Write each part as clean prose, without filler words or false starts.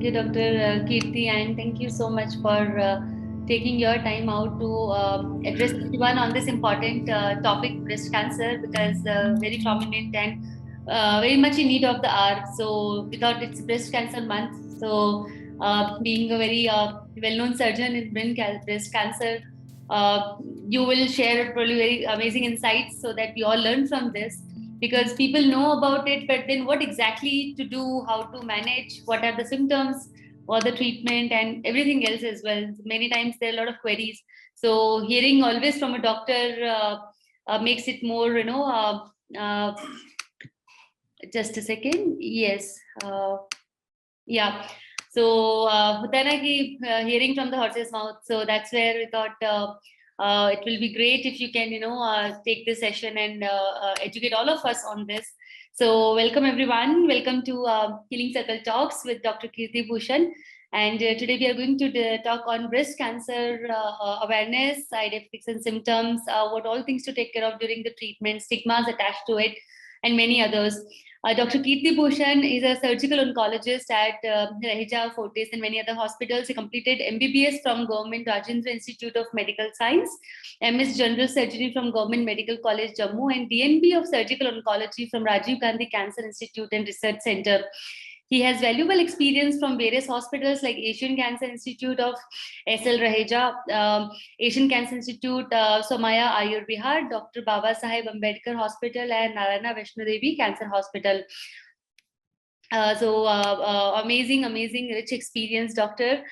you, Dr. Kirti, and thank you so much for taking your time out to address everyone on this important topic, breast cancer, because very prominent and very much in need of the hour. So, without it's Breast Cancer Month, so being a very well-known surgeon in breast cancer, uh, you will share probably very amazing insights so that we all learn from this, because people know about it, but then what exactly to do, how to manage, what are the symptoms or the treatment and everything else as well. Many times there are a lot of queries, so hearing always from a doctor makes it more, just a second. Yes. Yeah. So होता है ना कि hearing from the horse's mouth. So that's where we thought it will be great if you can, take this session and educate all of us on this. So welcome everyone. Welcome to Healing Circle Talks with Dr. Kirti Bhushan. And today we are going to talk on breast cancer awareness, side effects and symptoms, what all things to take care of during the treatment, stigmas attached to it, and many others. Dr. Kirti Bhushan is a surgical oncologist at Raheja, Fortis, and many other hospitals. He completed MBBS from Government Rajendra Institute of Medical Science, MS General Surgery from Government Medical College, Jammu, and DNB of Surgical Oncology from Rajiv Gandhi Cancer Institute and Research Center. He has valuable experience from various hospitals like Asian Cancer Institute of SL Raheja, Asian Cancer Institute, Somaya Ayur Bihar, Dr. Baba Saheb Ambedkar Hospital, and Narayana Vaishno Devi Cancer Hospital. Amazing, rich experience, doctor.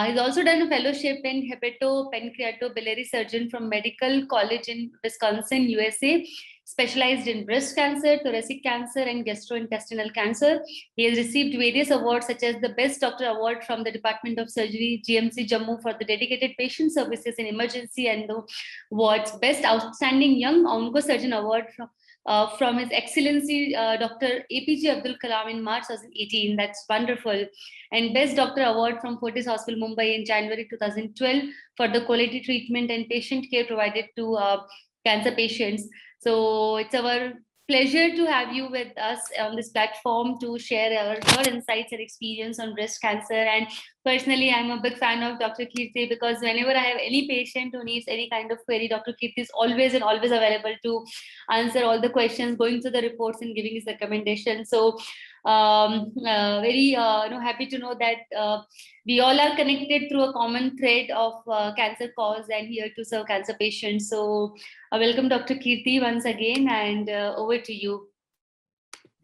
He's also done a fellowship in hepatopancreatobiliary surgeon from Medical College in Wisconsin, USA, specialized in breast cancer, thoracic cancer, and gastrointestinal cancer. He has received various awards such as the Best Doctor Award from the Department of Surgery, GMC Jammu, for the dedicated patient services in emergency and the wards, Best Outstanding Young Oncosurgeon Award from His Excellency Dr. APJ Abdul Kalam in March 2018. That's wonderful. And Best Doctor Award from Fortis Hospital, Mumbai in January 2012 for the quality treatment and patient care provided to cancer patients. So it's our pleasure to have you with us on this platform to share your insights and experience on breast cancer. And personally, I'm a big fan of Dr. Kirti, because whenever I have any patient who needs any kind of query, Dr. Kirti is always and always available to answer all the questions, going through the reports and giving his recommendations. So very happy to know that we all are connected through a common thread of cancer cause and here to serve cancer patients. So welcome, Dr. Kirti, once again, and over to you.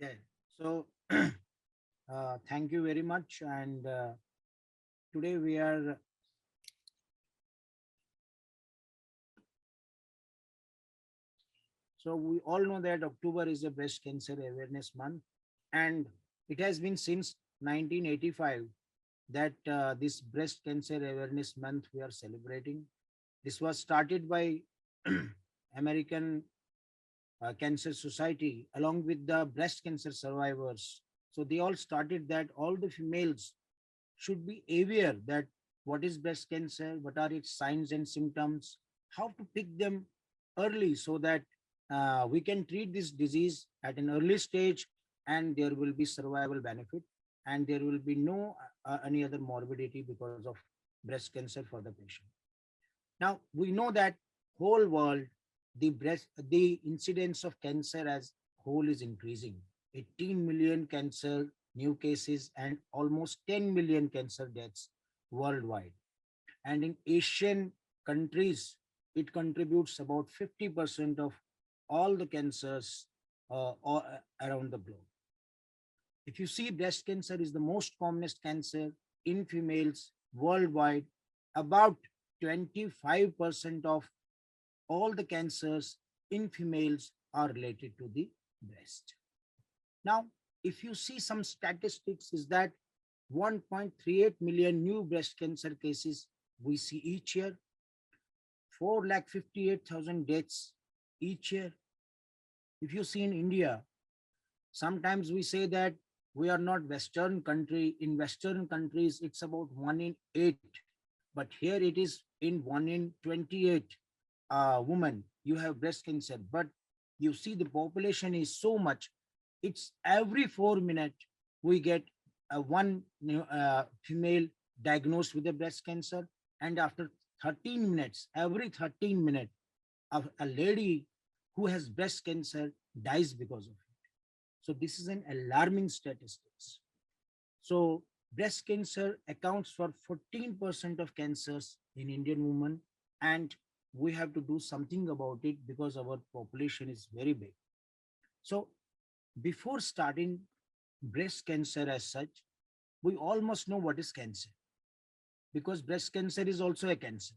Yeah. So thank you very much. And today we are so we all know that October is a breast cancer awareness month, and it has been since 1985 that this breast cancer awareness month we are celebrating. This was started by American Cancer Society along with the breast cancer survivors. So they all started that all the females should be aware that what is breast cancer, what are its signs and symptoms, how to pick them early so that we can treat this disease at an early stage, and there will be survival benefit, and there will be no any other morbidity because of breast cancer for the patient. Now we know that whole world, the incidence of cancer as whole is increasing. 18 million cancer new cases and almost 10 million cancer deaths worldwide. And in Asian countries, it contributes about 50% of all the cancers around the globe. If you see, breast cancer is the most commonest cancer in females worldwide. About 25% of all the cancers in females are related to the breast. Now, if you see some statistics, is that 1.38 million new breast cancer cases we see each year, 4,58,000 deaths each year. If you see in India, sometimes we say that we are not Western country. In Western countries, it's about 1 in 8, but here it is in 1 in 28 women you have breast cancer. But you see the population is so much, it's every 4 minutes we get one female diagnosed with a breast cancer, and after 13 minutes, every 13 minutes, a lady who has breast cancer dies because of it. So this is an alarming statistics. So breast cancer accounts for 14% of cancers in Indian women, and we have to do something about it because our population is very big. So before starting breast cancer as such, we all must know what is cancer, because breast cancer is also a cancer.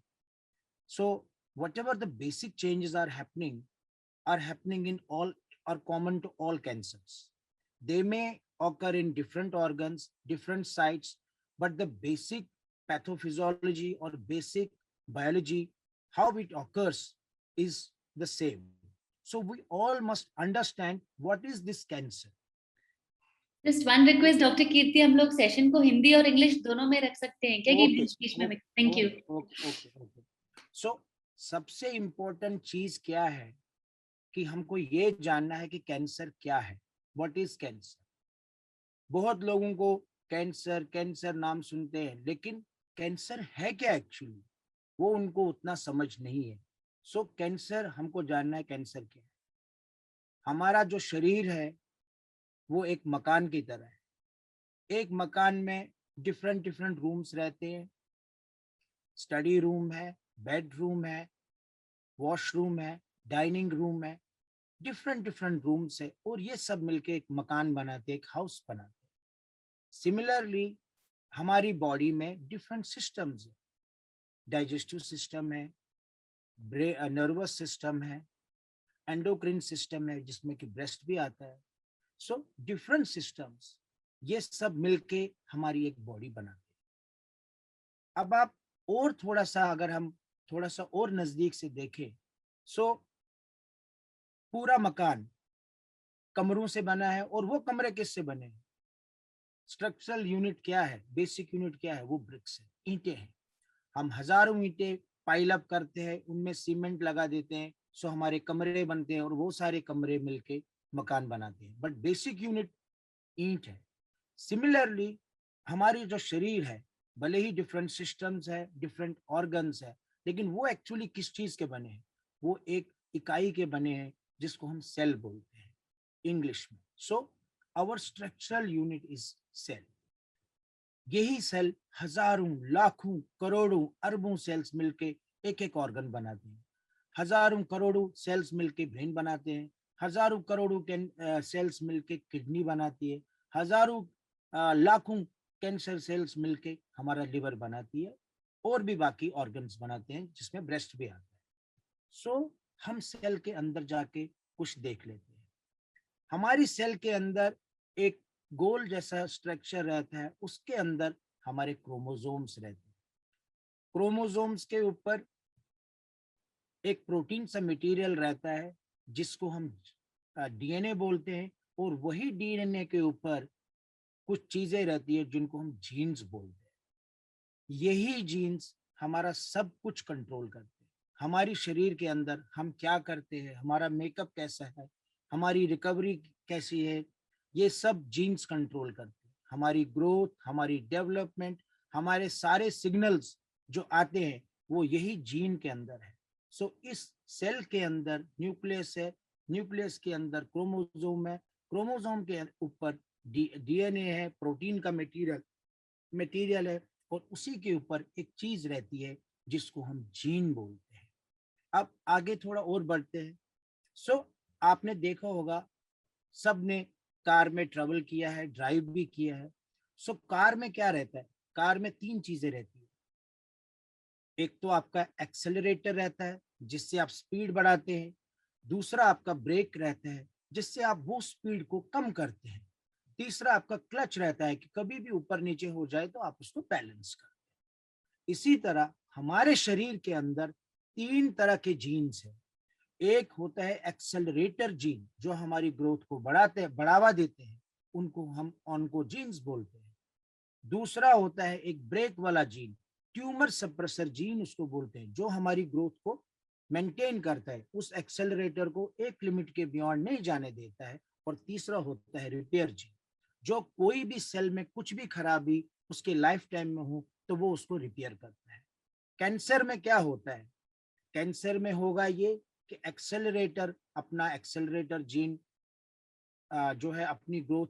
So whatever the basic changes are happening in all, are common to all cancers. They may occur in different organs, different sites, but the basic pathophysiology or basic biology, how it occurs, is the same. So we all must understand what is this cancer. Just one request, doctor Kirti, हम लोग session को हिंदी और English दोनों में रख सकते हैं क्या, कि Okay, बीच बीच में? okay, thank you. okay. So सबसे इम्पोर्टेंट चीज क्या है कि हमको ये जानना है कि कैंसर क्या है. What is cancer? बहुत लोगों को कैंसर कैंसर नाम सुनते हैं, लेकिन कैंसर है क्या एक्चुअली, वो उनको उतना समझ नहीं है. सो कैंसर हमको जानना है, कैंसर क्या है. हमारा जो शरीर है वो एक मकान की तरह है. एक मकान में डिफरेंट डिफरेंट रूम्स रहते हैं. स्टडी रूम है, बेडरूम है, वॉशरूम है, डाइनिंग रूम है, डिफरेंट डिफरेंट रूम्स है, और ये सब मिलके एक मकान बनाते हैं, एक हाउस बनाते हैं. सिमिलरली हमारी बॉडी में डिफरेंट सिस्टम्स है. डाइजेस्टिव सिस्टम है, नर्वस सिस्टम है, एंडोक्रिन सिस्टम है, जिसमें कि ब्रेस्ट भी आता है. सो डिफरेंट सिस्टम्स, ये सब मिलके हमारी एक बॉडी बनाते हैं. अब आप और थोड़ा सा, अगर हम थोड़ा सा और नजदीक से देखें, सो पूरा मकान कमरों से बना है, और वो कमरे किससे बने हैं? स्ट्रक्चरल यूनिट क्या है, बेसिक यूनिट क्या है? वो ब्रिक्स है, ईंटें हैं. हम हजारों ईंटें पाइल अप करते हैं, उनमें सीमेंट लगा देते हैं, सो हमारे कमरे बनते हैं, और वो सारे कमरे मिलके मकान बनाते हैं, बट बेसिक यूनिट ईंट है. सिमिलरली हमारी जो शरीर है, भले ही डिफरेंट सिस्टम्स है, डिफरेंट ऑर्गन्स है, लेकिन वो एक्चुअली किस चीज के बने हैं? वो एक इकाई के बने हैं, जिसको हम सेल बोलते हैं इंग्लिश में. So our structural unit is cell. यही सेल हजारों, लाखों, करोड़ों, अरबों सेल्स मिलके एक एक ऑर्गन बनाते हैं. हजारों करोड़ों सेल्स मिलके ब्रेन बनाते हैं. हजारों करोड़ों सेल्स मिलके किडनी बनाती है. हजारों लाखों कैंसर सेल्स मिलके हमारा लिवर बनाती है, और भी बाकी ऑर्गन्स बनाते हैं, जिसमें ब्रेस्ट भी आता है. सो हम सेल के अंदर जाके कुछ देख लेते हैं. हमारी सेल के अंदर एक गोल जैसा स्ट्रक्चर रहता है, उसके अंदर हमारे क्रोमोसोम्स रहते हैं. क्रोमोसोम्स के ऊपर एक प्रोटीन सा मटेरियल रहता है, जिसको हम डीएनए बोलते हैं, और वही डीएनए के ऊपर कुछ चीजें रहती है, जिनको हम जीन्स बोलते हैं. यही जीन्स हमारा सब कुछ कंट्रोल करते हैं. हमारी शरीर के अंदर हम क्या करते हैं, हमारा मेकअप कैसा है, हमारी रिकवरी कैसी है, ये सब जीन्स कंट्रोल करते हैं. हमारी ग्रोथ, हमारी डेवलपमेंट, हमारे सारे सिग्नल्स जो आते हैं, वो यही जीन के अंदर है. सो इस सेल के अंदर न्यूक्लियस है, न्यूक्लियस के अंदर क्रोमोसोम है, क्रोमोसोम के ऊपर डीएनए है, प्रोटीन का मटेरियल है, और उसी के ऊपर एक चीज रहती है, जिसको हम जीन बोलते हैं. अब आगे थोड़ा और बढ़ते हैं. सो आपने देखा होगा, सबने कार में ट्रेवल किया है, ड्राइव भी किया है. सो कार में क्या रहता है? कार में तीन चीजें रहती है. एक तो आपका एक्सेलरेटर रहता है, जिससे आप स्पीड बढ़ाते हैं. दूसरा आपका ब्रेक रहता है, जिससे आप वो स्पीड को कम करते हैं. तीसरा आपका क्लच रहता है, कि कभी भी ऊपर नीचे हो जाए तो आप उसको बैलेंस करते हैं. इसी तरह हमारे शरीर के अंदर तीन तरह के जीन्स हैं. एक होता है एक्सेलरेटर जीन, जो हमारी ग्रोथ को बढ़ावा देते हैं, उनको हम ऑन्कोजीन्स बोलते हैं. दूसरा होता है एक ब्रेक वाला जीन, ट्यूमर सप्रेसर जीन उसको बोलते हैं, जो हमारी ग्रोथ को मेंटेन करता है, उस एक्सेलरेटर को एक लिमिट के बियॉन्ड नहीं जाने देता है. और तीसरा होता है रिपेयर जीन, जो कोई भी सेल में कुछ भी खराबी उसके लाइफ टाइम में हो तो वो उसको रिपेयर करता है। कैंसर में क्या होता है? कैंसर में होगा ये कि एक्सेलरेटर जीन जो है अपनी ग्रोथ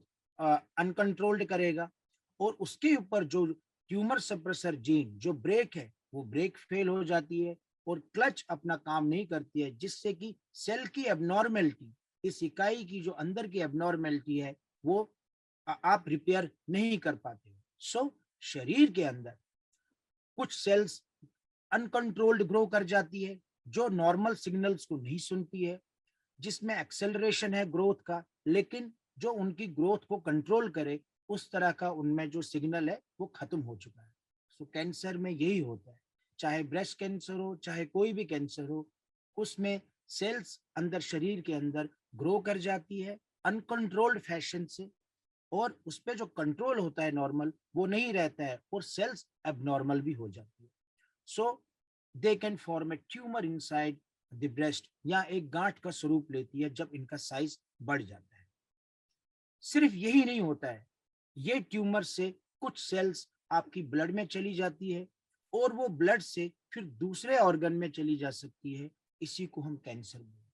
अनकंट्रोल्ड करेगा, और उसके ऊपर जो ट्यूमर सप्रेसर जीन जो ब्रेक है वो ब्रेक फेल हो जाती है और क्लच अपना काम नहीं करती है, जिससे कि सेल की एबनॉर्मेलिटी, इस इकाई की जो अंदर की एबनॉर्मेलिटी है वो आप रिपेयर नहीं कर पाते। सो शरीर के अंदर कुछ सेल्स अनकंट्रोल्ड ग्रो कर जाती है जो नॉर्मल सिग्नल्स को नहीं सुनती है, जिसमें एक्सेलरेशन है ग्रोथ का, लेकिन जो उनकी ग्रोथ को कंट्रोल करे उस तरह का उनमें जो सिग्नल है वो खत्म हो चुका है। सो कैंसर में यही होता है, चाहे ब्रेस्ट कैंसर हो चाहे कोई भी कैंसर हो, उसमें सेल्स अंदर शरीर के अंदर ग्रो कर जाती है अनकंट्रोल्ड फैशन से, और उस पर जो कंट्रोल होता है नॉर्मल वो नहीं रहता है और सेल्स एबनॉर्मल भी हो जाती है। So they can form a tumor inside the breast, या एक गांठ का स्वरूप लेती है जब इनका साइज बढ़ जाता है। सिर्फ यही नहीं होता है, ये ट्यूमर से कुछ सेल्स आपकी ब्लड में चली जाती है और वो ब्लड से फिर दूसरे ऑर्गन में चली जा सकती है, इसी को हम कैंसर बोलते हैं।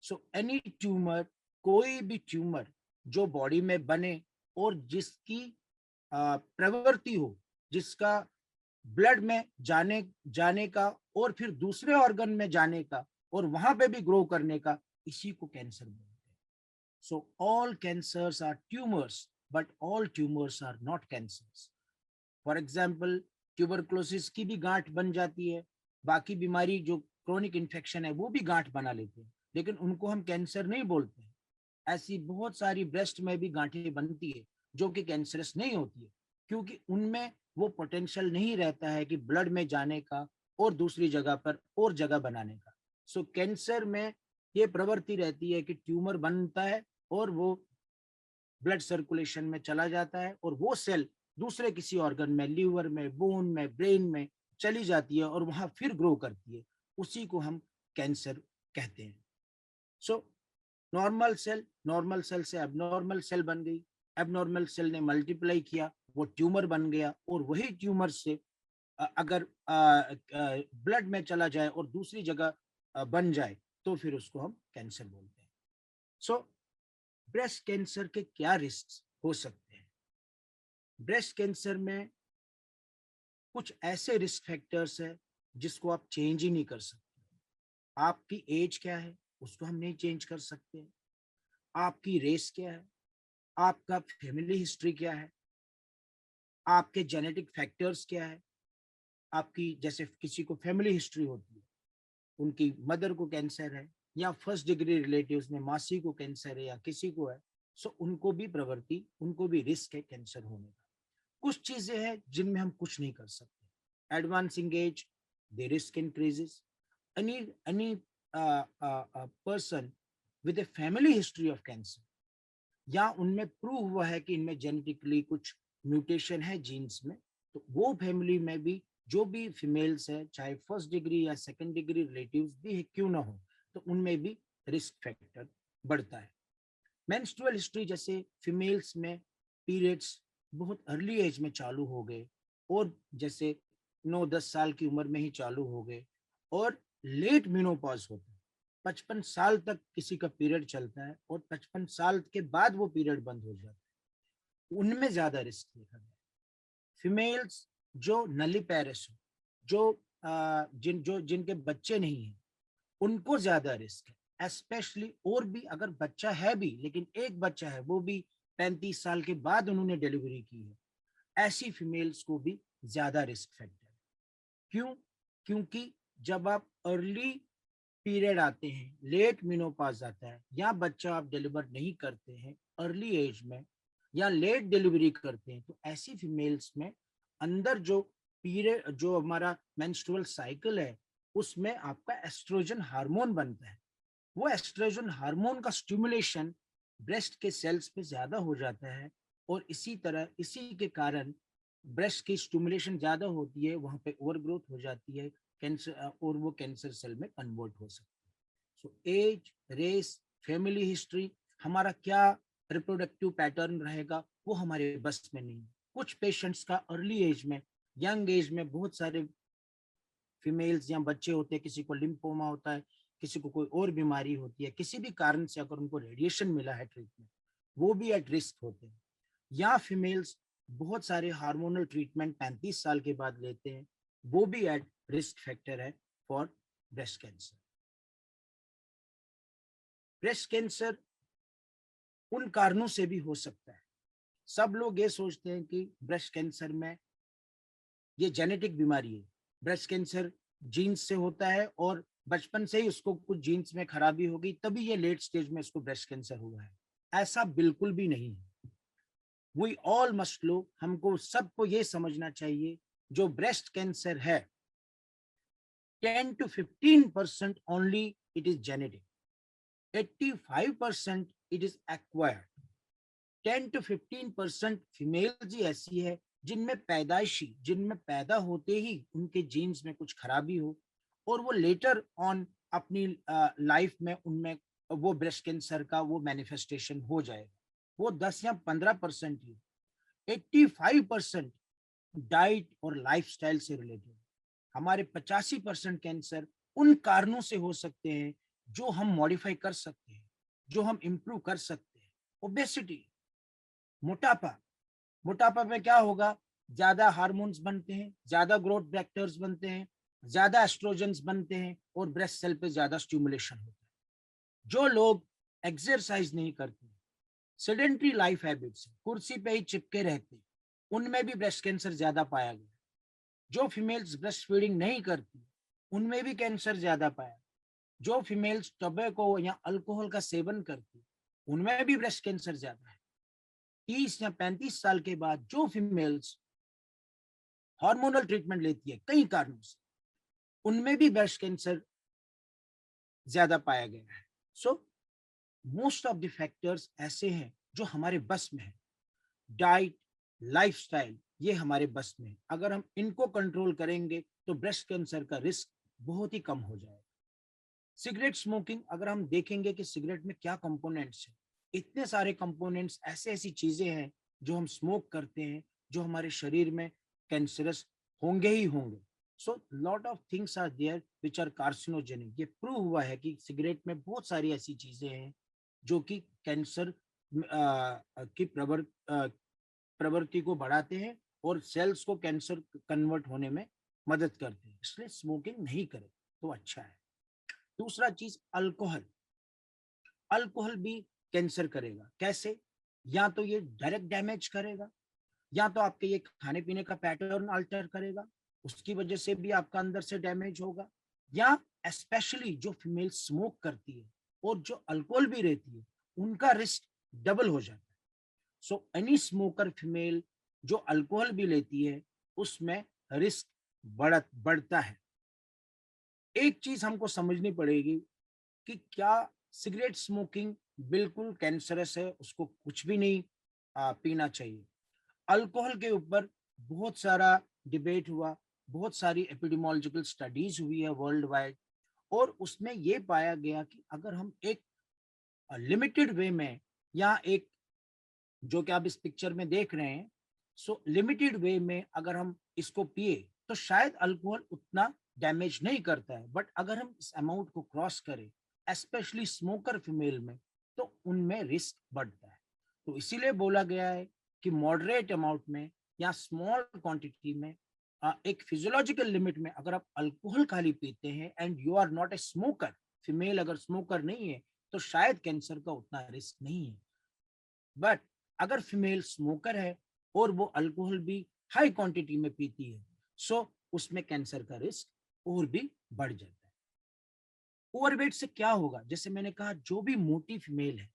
सो एनी ट्यूमर, कोई भी ट्यूमर जो बॉडी में बने और जिसकी प्रवृत्ति हो, जिसका ब्लड में जाने जाने का और फिर दूसरे ऑर्गन में जाने का और वहां पे भी ग्रो करने का, इसी को कैंसर बोलते हैं। So all cancers are tumours but all tumours are not cancers. For example tuberculosis की भी गांठ बन जाती है, बाकी बीमारी जो क्रोनिक इन्फेक्शन है वो भी गांठ बना लेते हैं, लेकिन उनको हम कैंसर नहीं बोलते हैं। ऐसी बहुत सारी ब्रेस्ट में भी गांठें बनती है जो कि कैंसरस नहीं होती है, क्योंकि उनमें वो पोटेंशियल नहीं रहता है कि ब्लड में जाने का और दूसरी जगह पर और जगह बनाने का। सो कैंसर में ये प्रवृत्ति रहती है कि ट्यूमर बनता है और वो ब्लड सर्कुलेशन में चला जाता है और वो सेल दूसरे किसी ऑर्गन में, लीवर में, बोन में, ब्रेन में चली जाती है और वहां फिर ग्रो करती है, उसी को हम कैंसर कहते हैं। सो नॉर्मल सेल से एबनॉर्मल सेल बन गई, एबनॉर्मल सेल ने मल्टीप्लाई किया, वो ट्यूमर बन गया, और वही ट्यूमर से अगर ब्लड में चला जाए और दूसरी जगह बन जाए तो फिर उसको हम कैंसर बोलते हैं। सो ब्रेस्ट कैंसर के क्या रिस्क हो सकते हैं? ब्रेस्ट कैंसर में कुछ ऐसे रिस्क फैक्टर्स है जिसको आप चेंज ही नहीं कर सकते। आपकी एज क्या है उसको हम नहीं चेंज कर सकते, आपकी रेस क्या है, आपका फैमिली हिस्ट्री क्या है, आपके जेनेटिक फैक्टर्स क्या है, आपकी जैसे किसी को फैमिली हिस्ट्री होती है, उनकी मदर को कैंसर है या फर्स्ट डिग्री रिलेटिव्स में मासी को कैंसर है या किसी को है, सो उनको भी प्रवृत्ति, उनको भी रिस्क है कैंसर होने का। कुछ चीजें हैं जिनमें हम कुछ नहीं कर सकते। Advancing as, the risk increases. Any person with a family history of cancer, या उनमें प्रूव हुआ है कि इनमें जेनेटिकली कुछ म्यूटेशन है जीन्स में, तो वो फैमिली में भी जो भी फीमेल्स है, चाहे फर्स्ट डिग्री या सेकंड डिग्री रिलेटिव्स भी है क्यों ना हो, तो उनमें भी रिस्क फैक्टर बढ़ता है। मेंस्ट्रुअल हिस्ट्री, जैसे फीमेल्स में पीरियड्स बहुत अर्ली एज में चालू हो गए और जैसे 9-10 साल की उम्र में ही चालू हो गए, और लेट मेनोपॉज होता है, 55 साल तक किसी का पीरियड चलता है और 55 साल के बाद वो पीरियड बंद हो जाता है, उनमें ज्यादा रिस्क देखा गया। फीमेल्स जो नलीपैरस हो, जो जिनके बच्चे नहीं हैं, उनको ज्यादा रिस्क है स्पेशली। और भी अगर बच्चा है भी, लेकिन एक बच्चा है वो भी 35 साल के बाद उन्होंने डिलीवरी की है, ऐसी फीमेल्स को भी ज्यादा रिस्क फैक्टर है। क्यों? क्योंकि जब आप अर्ली पीरियड आते हैं, लेट मेनोपॉज आता है, या बच्चा आप डिलीवर नहीं करते हैं अर्ली एज में, या लेट डिलीवरी करते हैं, तो ऐसी फीमेल्स में अंदर जो पीरियड, जो हमारा मेंस्ट्रुअल साइकिल है, उसमें आपका एस्ट्रोजन हार्मोन बनता है। वो एस्ट्रोजन हार्मोन का स्टिमुलेशन ब्रेस्ट के सेल्स पे ज्यादा हो जाता है, और इसी तरह इसी के कारण ब्रेस्ट की स्टिमुलेशन ज्यादा होती है, वहां पे ओवर ग्रोथ हो जाती है, कैंसर, और वो कैंसर सेल में कन्वर्ट हो सकता है। So age, race, family history, हमारा क्या रिप्रोडक्टिव पैटर्न रहेगा वो हमारे बस में नहीं है। कुछ पेशेंट्स का अर्ली एज में, यंग एज में बहुत सारे फीमेल्स या बच्चे होते हैं, किसी को लिम्फोमा होता है, किसी को कोई और बीमारी होती है, किसी भी कारण से अगर उनको रेडिएशन मिला है ट्रीटमेंट, वो भी एट रिस्क होते हैं। या फीमेल्स बहुत सारे हार्मोनल ट्रीटमेंट 35 साल के बाद लेते हैं, वो भी एट रिस्क फैक्टर है for breast cancer. Breast cancer उन कारणों से भी हो सकता है। सब लोग ये सोचते हैं कि ब्रेस्ट कैंसर में ये जेनेटिक बीमारी है, ब्रेस्ट कैंसर जीन्स से होता है और बचपन से ही उसको कुछ जीन्स में खराबी हो गई तभी ये लेट स्टेज में इसको ब्रेस्ट कैंसर हुआ है। ऐसा बिल्कुल भी नहीं है। वी ऑल मस्ट लो, हमको सबको ये समझना चाहिए, जो ब्रेस्ट कैंसर है 10 to 15% only it is genetic, 85% it is acquired. 10 to 15% females ही ऐसी है जिनमें पैदाइशी, जिनमें पैदा होते ही उनके जीन्स में कुछ खराबी हो और वो लेटर ऑन अपनी लाइफ में उनमें वो ब्रेस्ट कैंसर का वो मैनिफेस्टेशन हो जाएगा। वो 10 या 15% ही। 85% डाइट और लाइफस्टाइल से रिलेटेड। हमारे 85% कैंसर उन कारणों से हो सकते हैं जो हम मॉडिफाई कर सकते हैं, जो हम इम्प्रूव कर सकते हैं। ओबेसिटी, मोटापा, मोटापा में क्या होगा, ज्यादा हार्मोन्स बनते हैं, ज्यादा ग्रोथ फैक्टर्स बनते हैं, ज्यादा एस्ट्रोजेंस बनते हैं और ब्रेस्ट सेल पे ज्यादा स्टिमुलेशन होता है। जो लोग एक्सरसाइज नहीं करते, सेडेंटरी लाइफ हैबिट्स, कुर्सी पे ही चिपके रहते, उनमें भी ब्रेस्ट कैंसर ज्यादा पाया गया। जो फीमेल्स ब्रेस्ट फीडिंग नहीं करती, उनमें भी कैंसर ज्यादा पाया। जो फीमेल्स टोबैको या अल्कोहल का सेवन करती, उनमें भी ब्रेस्ट कैंसर ज्यादा है। 30 या 35 साल के बाद जो फीमेल्स हार्मोनल ट्रीटमेंट लेती है कई कारणों से, उनमें भी ब्रेस्ट कैंसर ज्यादा पाया गया है। So most of the factors ऐसे हैं जो हमारे बस में है। डाइट, लाइफस्टाइल, ये हमारे बस में है। अगर हम इनको कंट्रोल करेंगे तो ब्रेस्ट कैंसर का रिस्क बहुत ही कम हो जाएगा। सिगरेट स्मोकिंग, अगर हम देखेंगे कि सिगरेट में क्या कंपोनेंट्स हैं, इतने सारे कंपोनेंट्स, ऐसे ऐसी चीजें हैं जो हम स्मोक करते हैं जो हमारे शरीर में कैंसरस होंगे ही होंगे। So lot of things are there which are carcinogenic. ये प्रूव हुआ है कि सिगरेट में बहुत सारी ऐसी चीजें हैं जो कि कैंसर की प्रवृत्ति को बढ़ाते हैं और सेल्स को कैंसर कन्वर्ट होने में मदद करते हैं। इसलिए स्मोकिंग नहीं करें तो अच्छा है। दूसरा चीज, अल्कोहल। अल्कोहल भी कैंसर करेगा। कैसे? या तो ये डायरेक्ट डैमेज करेगा, या तो आपके ये खाने पीने का पैटर्न अल्टर करेगा, उसकी वजह से भी आपका अंदर से डैमेज होगा। या स्पेशली जो फीमेल स्मोक करती है और जो अल्कोहल भी रहती है, उनका रिस्क डबल हो जाता है। सो एनी स्मोकर फीमेल जो अल्कोहल भी लेती है, उसमें रिस्क बढ़ता है। एक चीज हमको समझनी पड़ेगी कि क्या सिगरेट स्मोकिंग बिल्कुल कैंसरस है, उसको कुछ भी नहीं पीना चाहिए। अल्कोहल के ऊपर बहुत सारा डिबेट हुआ, बहुत सारी एपिडेमियोलॉजिकल स्टडीज हुई है वर्ल्ड वाइड, और उसमें ये पाया गया कि अगर हम एक लिमिटेड वे में, या एक, जो कि आप इस पिक्चर में देख रहे हैं, सो लिमिटेड वे में अगर हम इसको पिए तो शायद अल्कोहल उतना डैमेज नहीं करता है, बट अगर हम इस अमाउंट को क्रॉस करें, स्पेशली स्मोकर फीमेल में, तो उनमें रिस्क बढ़ता है। तो इसीलिए बोला गया है कि मॉडरेट अमाउंट में या स्मॉल क्वांटिटी में, एक फिजियोलॉजिकल लिमिट में अगर आप अल्कोहल खाली पीते हैं and you are not a smoker, female अगर स्मोकर नहीं है, तो शायद कैंसर का उतना रिस्क नहीं है। बट अगर फीमेल स्मोकर है और वो अल्कोहल भी हाई क्वांटिटी में पीती है, सो उसमें कैंसर का रिस्क और भी बढ़ जाता है। ओवरवेट से क्या होगा? जैसे मैंने कहा, जो भी मोटी फीमेल है,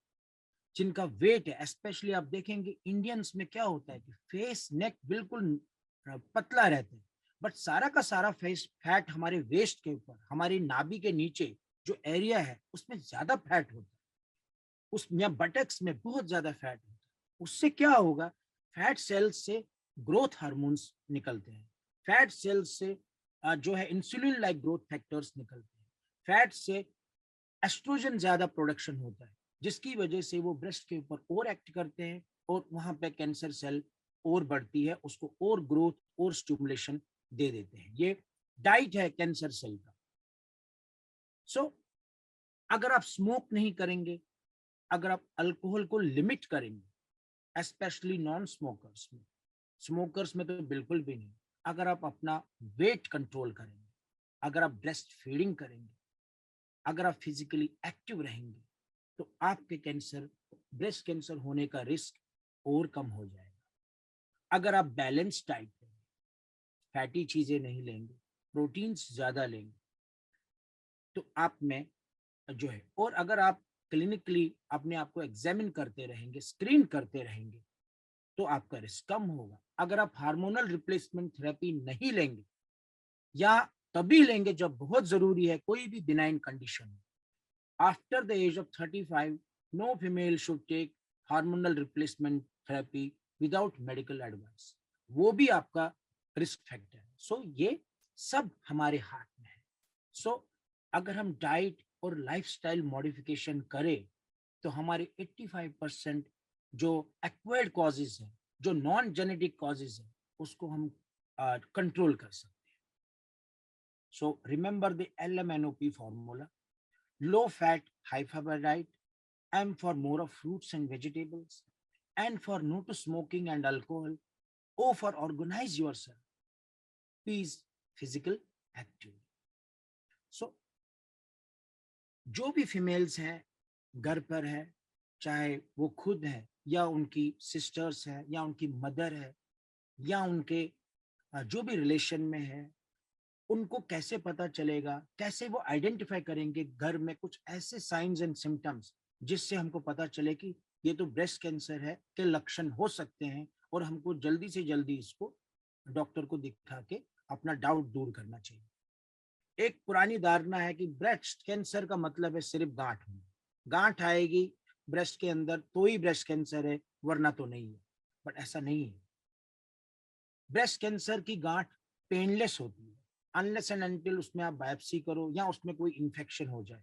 जिनका वेट है, स्पेशली आप देखेंगे इंडियंस में क्या होता है कि फेस, नेक बिल्कुल पतला रहता है, बट सारा का सारा फेस फैट हमारे वेस्ट के ऊपर, हमारी नाभि के नीचे जो एरिया है, उसमें ज्यादा फैट होता है, उसमें बटक्स में बहुत ज्यादा फैट होता है। उससे क्या होगा? फैट सेल्स से ग्रोथ हार्मोन्स निकलते हैं, फैट सेल्स से जो है इंसुलिन लाइक ग्रोथ फैक्टर्स निकलते हैं, फैट से एस्ट्रोजन ज्यादा प्रोडक्शन होता है, जिसकी वजह से वो ब्रेस्ट के ऊपर और एक्ट करते हैं और वहां पे कैंसर सेल और बढ़ती है, उसको और ग्रोथ और स्टिमुलेशन दे देते हैं। ये डाइट है कैंसर सेल का। सो अगर आप स्मोक नहीं करेंगे, अगर आप अल्कोहल को लिमिट करेंगे, स्पेशली नॉन स्मोकर्स में, स्मोकर्स में तो बिल्कुल भी नहीं, अगर आप अपना वेट कंट्रोल करेंगे, अगर आप ब्रेस्ट फीडिंग करेंगे, अगर आप फिजिकली एक्टिव रहेंगे, तो आपके कैंसर, ब्रेस्ट कैंसर होने का रिस्क और कम हो जाएगा। अगर आप बैलेंस डाइट लेंगे, फैटी चीजें नहीं लेंगे, प्रोटीन्स ज्यादा लेंगे, तो आप में जो है, और अगर आप क्लिनिकली अपने आप को एग्जामिन करते रहेंगे, स्क्रीन करते रहेंगे, तो आपका रिस्क कम होगा। अगर आप हार्मोनल रिप्लेसमेंट थेरेपी नहीं लेंगे या तभी लेंगे जब बहुत जरूरी है, कोई भी benign condition, after the age of 35 no female should take hormonal replacement therapy without medical advice, वो भी आपका रिस्क फैक्टर है। सो ये सब हमारे हाथ में है। सो अगर हम डाइट और लाइफस्टाइल मॉडिफिकेशन करें तो हमारे 85% जो एक्वायर्ड कॉजेज है, जो नॉन जेनेटिक कॉजेज है, उसको हम कंट्रोल कर सकते हैं। So remember the LMNOP formula: low fat, high fiber diet, M for more of fruits and vegetables, N for no to smoking and alcohol, O for organize yourself, P is physical activity. So जो भी females हैं घर पर है, चाहे वो खुद है या उनकी सिस्टर्स है या उनकी मदर है या उनके जो भी रिलेशन में है, उनको कैसे पता चलेगा, कैसे वो आइडेंटिफाई करेंगे घर में कुछ ऐसे साइंस एंड सिम्टम्स जिससे हमको पता चले कि ये तो ब्रेस्ट कैंसर है के लक्षण हो सकते हैं, और हमको जल्दी से जल्दी इसको डॉक्टर को दिखा के अपना डाउट दूर करना चाहिए। एक पुरानी धारणा है कि ब्रेस्ट कैंसर का मतलब है सिर्फ गांठ होना, गांठ आएगी ब्रेस्ट के अंदर तो ही ब्रेस्ट कैंसर है, वरना तो नहीं है। बट ऐसा नहीं है। ब्रेस्ट कैंसर की गांठ पेनलेस होती है अनलेस एंड अनटिल उसमें आप बायोप्सी करो या उसमें कोई इन्फेक्शन हो जाए।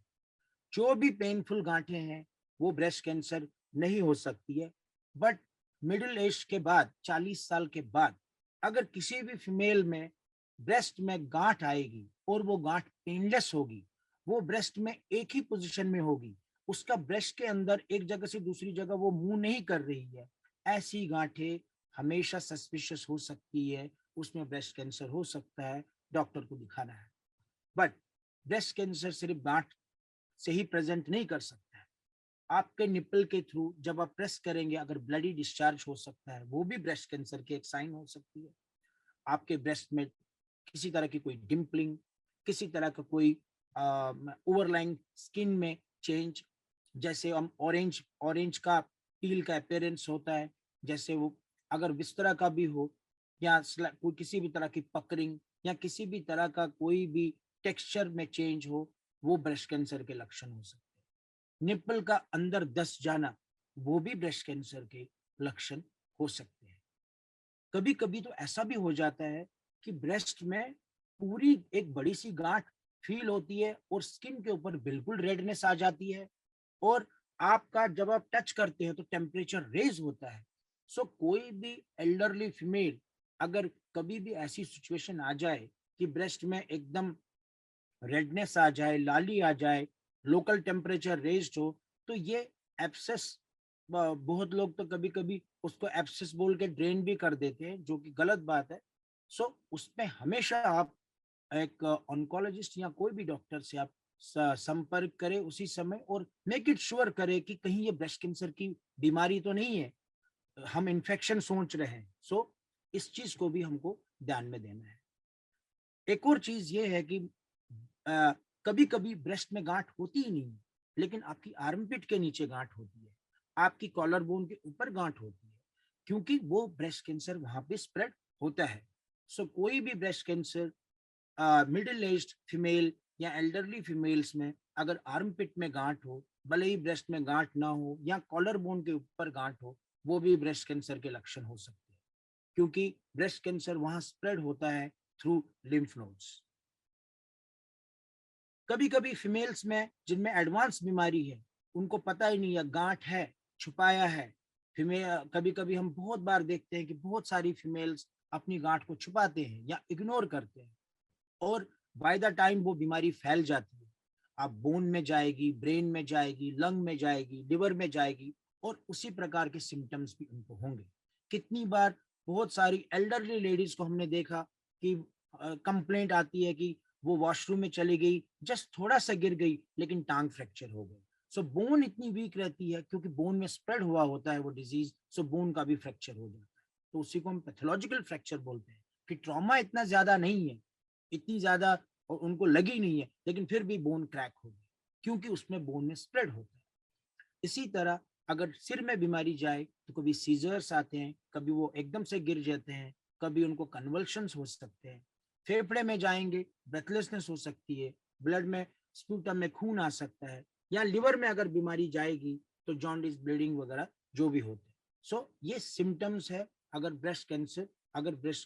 जो भी पेनफुल गांठें हैं वो ब्रेस्ट कैंसर नहीं हो सकती है। बट मिडिल एज के बाद, 40 साल के बाद, अगर किसी भी फीमेल में ब्रेस्ट में गांठ आएगी और वो गांठ पेनलेस होगी, वो ब्रेस्ट में एक ही पोजीशन में होगी, उसका ब्रेस्ट के अंदर एक जगह से दूसरी जगह वो मूव नहीं कर रही है, ऐसी गांठें हमेशा सस्पिशियस हो सकती है, उसमें ब्रेस्ट कैंसर हो सकता है, डॉक्टर को दिखाना है। बट ब्रेस्ट कैंसर सिर्फ गांठ से ही प्रेजेंट नहीं कर सकता है, आपके निपल के थ्रू जब आप प्रेस करेंगे अगर ब्लडी डिस्चार्ज हो सकता है, वो भी ब्रेस्ट कैंसर की एक साइन हो सकती है। आपके ब्रेस्ट में किसी तरह की कोई डिम्पलिंग, किसी तरह का कोई ओवरलाइंग स्किन में चेंज, जैसे हम ऑरेंज ऑरेंज का पील का अपीयरेंस होता है, जैसे वो अगर इस तरह का भी हो, या कोई किसी भी तरह की पकरिंग या किसी भी तरह का कोई भी टेक्सचर में चेंज हो, वो ब्रेस्ट कैंसर के लक्षण हो सकते हैं। निप्पल का अंदर दस जाना, वो भी ब्रेस्ट कैंसर के लक्षण हो सकते हैं। कभी कभी तो ऐसा भी हो जाता है कि ब्रेस्ट में पूरी एक बड़ी सी गांठ फील होती है और स्किन के ऊपर बिल्कुल रेडनेस आ जाती है, और आपका जब आप टच करते हैं तो टेम्परेचर रेज होता है। सो कोई भी एल्डरली फीमेल अगर कभी भी ऐसी सिचुएशन आ जाए कि ब्रेस्ट में एकदम रेडनेस आ जाए, लाली आ जाए, लोकल टेम्परेचर रेज्ड हो, तो ये एब्सेस, बहुत लोग तो कभी कभी उसको एब्सेस बोल के ड्रेन भी कर देते हैं, जो कि गलत बात है। सो उसमें हमेशा आप एक ऑन्कोलॉजिस्ट या कोई भी डॉक्टर से आप संपर्क करें उसी समय, और मेक इट श्योर करें कि कहीं ये ब्रेस्ट कैंसर की बीमारी तो नहीं है, हम इन्फेक्शन सोच रहे हैं। सो इस चीज को भी हमको ध्यान में देना है। एक और चीज ये है कि कभी कभी ब्रेस्ट में गांठ होती ही नहीं, लेकिन आपकी आर्मपिट के नीचे गांठ होती है, आपकी कॉलर बोन के ऊपर गांठ होती है, क्योंकि वो ब्रेस्ट कैंसर वहां पे स्प्रेड होता है। सो कोई भी breast cancer middle aged female या एल्डरली फीमेल्स में अगर आर्मपिट में गांठ हो, भले ही ब्रेस्ट में गांठ ना हो या कॉलर बोन के ऊपर गांठ हो, वो भी ब्रेस्ट कैंसर के लक्षण हो सकते हैं, क्योंकि ब्रेस्ट कैंसर वहां स्प्रेड होता है थ्रू लिम्फ नोड्स। कभी कभी फीमेल्स में जिनमें एडवांस बीमारी है, उनको पता ही नहीं है गांठ है, छुपाया है। फीमेल कभी कभी हम बहुत बार देखते हैं कि बहुत सारी फीमेल्स अपनी गांठ को छुपाते हैं या इग्नोर करते हैं, और बाय द टाइम वो बीमारी फैल जाती है, आप बोन में जाएगी, ब्रेन में जाएगी, लंग में जाएगी, लिवर में जाएगी, और उसी प्रकार के सिम्टम्स भी उनको होंगे। कितनी बार बहुत सारी एल्डरली लेडीज को हमने देखा कि कंप्लेंट आती है कि वो वॉशरूम में चली गई, जस्ट थोड़ा सा गिर गई, लेकिन टांग फ्रैक्चर हो गई। सो बोन इतनी वीक रहती है क्योंकि बोन में स्प्रेड हुआ होता है वो डिजीज, सो बोन का भी फ्रैक्चर हो जाता है। तो उसी को हम पैथोलॉजिकल फ्रैक्चर बोलते हैं कि ट्रॉमा इतना ज्यादा नहीं है, इतनी ज्यादा और उनको लगी नहीं है, लेकिन फिर भी बोन क्रैक हो गई क्योंकि उसमें बोन में स्प्रेड होता है। इसी तरह अगर सिर में बीमारी जाए तो कभी सीजर्स आते हैं, कभी वो एकदम से गिर जाते हैं, कभी उनको कन्वल्शंस हो सकते हैं। फेफड़े में जाएंगे, ब्रेथलेसनेस हो सकती है, ब्लड में स्पूटम में खून आ सकता है, या लिवर में अगर बीमारी जाएगी तो जॉन्डिस, ब्लीडिंग वगैरह जो भी होते हैं। सो ये सिम्टम्स है अगर ब्रेस्ट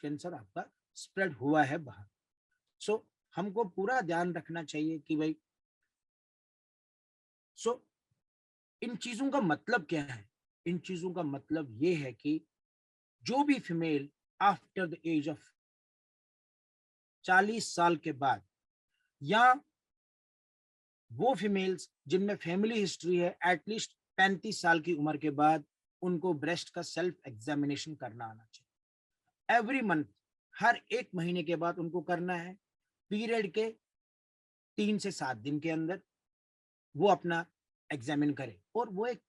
कैंसर आपका स्प्रेड हुआ है बाहर। सो हमको पूरा ध्यान रखना चाहिए कि भाई सो इन चीजों का मतलब क्या है। इन चीजों का मतलब ये है कि जो भी female after the age of 40 साल के बाद, या वो फीमेल्स जिनमें फैमिली हिस्ट्री है एटलीस्ट 35 साल की उम्र के बाद, उनको ब्रेस्ट का सेल्फ एग्जामिनेशन करना आना चाहिए। एवरी मंथ, हर एक महीने के बाद उनको करना है। पीरियड के 3 से 7 दिन के अंदर वो अपना एग्जामिन करें। और वो एक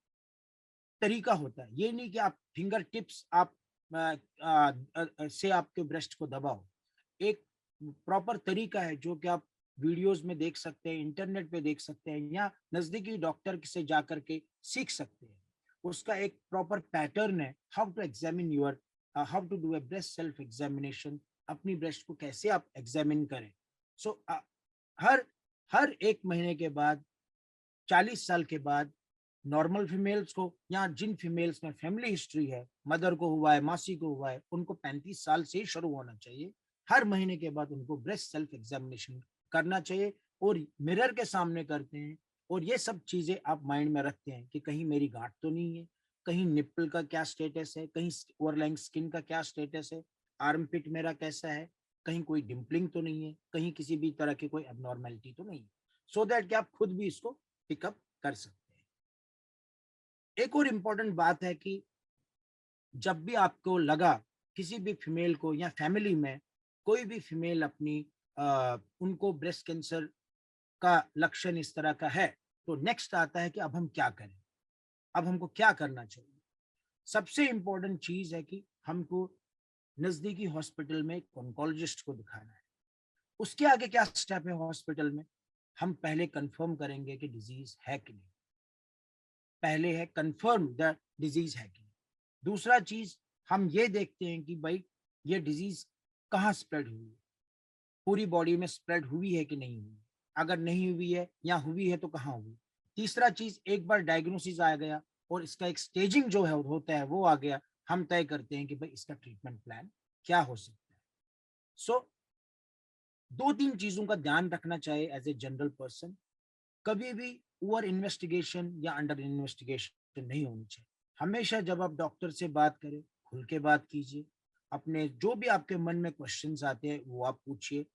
तरीका होता है, ये नहीं कि आप फिंगर टिप्स आप से आपके ब्रेस्ट को दबाओ। एक प्रॉपर तरीका है जो कि आप वीडियोस में देख सकते हैं, इंटरनेट पे देख सकते हैं, या नजदीकी डॉक्टर से जाकर के सीख सकते हैं। उसका एक प्रॉपर पैटर्न है, how to do a breast self examination, अपनी ब्रेस्ट को कैसे आप एग्जामिन करें। सो हर हर एक महीने के बाद, 40 साल के बाद, नॉर्मल फीमेल्स को, या जिन फीमेल्स में फैमिली हिस्ट्री है, मदर को हुआ है, मासी को हुआ है, उनको 35 साल से ही शुरू होना चाहिए। हर महीने के बाद उनको ब्रेस्ट सेल्फ एग्जामिनेशन करना चाहिए, और मिरर के सामने करते हैं। और ये सब चीजें आप माइंड में रखते हैं कि कहीं मेरी गांठ तो नहीं है, कहीं निप्पल का क्या स्टेटस है, कहीं ओवरलाइंग स्किन का क्या स्टेटस है, आर्मपिट मेरा कैसा है, कहीं कोई डिम्पलिंग तो नहीं है, कहीं किसी भी तरह की कोई एबनॉर्मेलिटी तो नहीं है, सो दैट कि आप खुद भी इसको पिकअप कर सकते हैं। एक और इम्पोर्टेंट बात है कि जब भी आपको लगा किसी भी फीमेल को या फैमिली में कोई भी फीमेल अपनी उनको ब्रेस्ट कैंसर का लक्षण इस तरह का है, तो नेक्स्ट आता है कि अब हम क्या करें, अब हमको क्या करना चाहिए। सबसे इम्पोर्टेंट चीज है कि हमको नजदीकी हॉस्पिटल में ऑन्कोलॉजिस्ट को दिखाना है। उसके आगे क्या स्टेप है हॉस्पिटल में, हम पहले कंफर्म करेंगे कि डिजीज है कि नहीं। पहले है कंफर्म द डिजीज है कि नहीं। दूसरा चीज, हम ये देखते हैं कि भाई ये डिजीज कहाँ स्प्रेड हुई है, पूरी बॉडी में स्प्रेड हुई है कि नहीं हुई, अगर नहीं हुई है या हुई है तो कहाँ हुई। तीसरा चीज, एक बार डायग्नोसिस आ गया और इसका एक स्टेजिंग जो है होता है वो आ गया, हम तय करते हैं कि भाई इसका ट्रीटमेंट प्लान क्या हो सकता है। सो 2-3 चीजों का ध्यान रखना चाहिए एज ए जनरल पर्सन। कभी भी ओवर इन्वेस्टिगेशन या अंडर इन्वेस्टिगेशन नहीं होनी चाहिए। हमेशा जब आप डॉक्टर से बात करें, खुल के बात कीजिए, अपने जो भी आपके मन में क्वेश्चंस आते हैं वो आप पूछिए।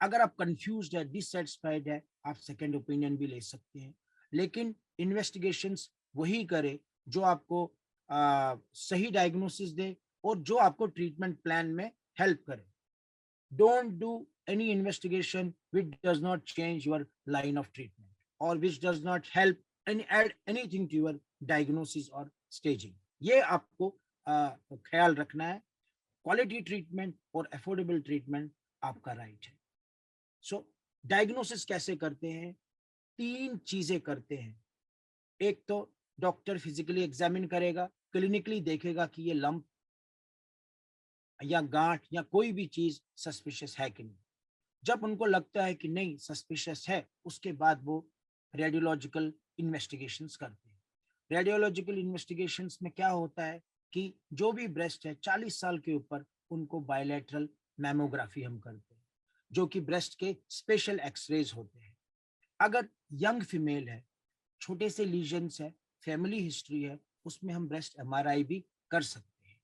अगर आप कंफ्यूज्ड है, डिससेटिस्फाइड है, आप सेकंड ओपिनियन भी ले सकते हैं, लेकिन इन्वेस्टिगेशंस वही करे जो आपको सही डायग्नोसिस दे और जो आपको ट्रीटमेंट प्लान में हेल्प करे। Don't do any investigation which does not change your line of treatment or which does not help any add anything to your diagnosis or staging. ये आपको ख्याल रखना है। क्वालिटी ट्रीटमेंट और अफोर्डेबल ट्रीटमेंट आपका right है। सो diagnosis कैसे करते हैं, 3 चीजें करते हैं। एक तो डॉक्टर फिजिकली एग्जामिन करेगा, क्लिनिकली देखेगा कि ये लंप या गांठ या कोई भी चीज सस्पिशियस है कि नहीं। जब उनको लगता है कि नहीं सस्पिशियस है, उसके बाद वो रेडियोलॉजिकल इन्वेस्टिगेशंस करते हैं। रेडियोलॉजिकल इन्वेस्टिगेशंस में क्या होता है कि जो भी ब्रेस्ट है 40 साल के ऊपर, उनको बायलैटरल मैमोग्राफी हम करते हैं, जो कि ब्रेस्ट के स्पेशल एक्सरेज होते हैं। अगर यंग फीमेल है, छोटे से लीजन्स है, फैमिली हिस्ट्री है, उसमें हम ब्रेस्ट एमआरआई भी कर सकते हैं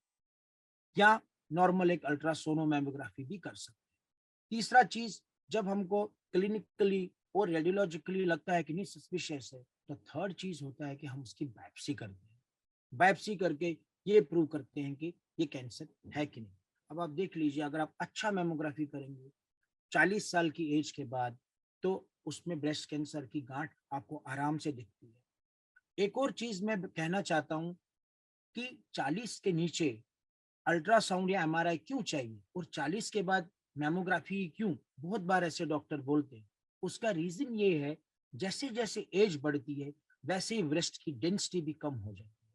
या नॉर्मल एक अल्ट्रासोनोमैमोग्राफी भी कर सकते हैं। तीसरा चीज, जब हमको क्लिनिकली और रेडियोलॉजिकली लगता है कि नहीं सस्पिशियस है, तो थर्ड चीज होता है कि हम उसकी बायोप्सी करते हैं। बायोप्सी करके ये प्रूव करते हैं कि ये कैंसर है कि नहीं। अब आप देख लीजिए, अगर आप अच्छा मेमोग्राफी करेंगे 40 साल की एज के बाद, तो उसमें ब्रेस्ट कैंसर की गांठ आपको आराम से दिखती है। एक और चीज मैं कहना चाहता हूँ कि 40 के नीचे अल्ट्रासाउंड या एमआरआई क्यों चाहिए और 40 के बाद मैमोग्राफी क्यों, बहुत बार ऐसे डॉक्टर बोलते हैं। उसका रीजन ये है, जैसे जैसे एज बढ़ती है वैसे ही ब्रेस्ट की डेंसिटी भी कम हो जाती है।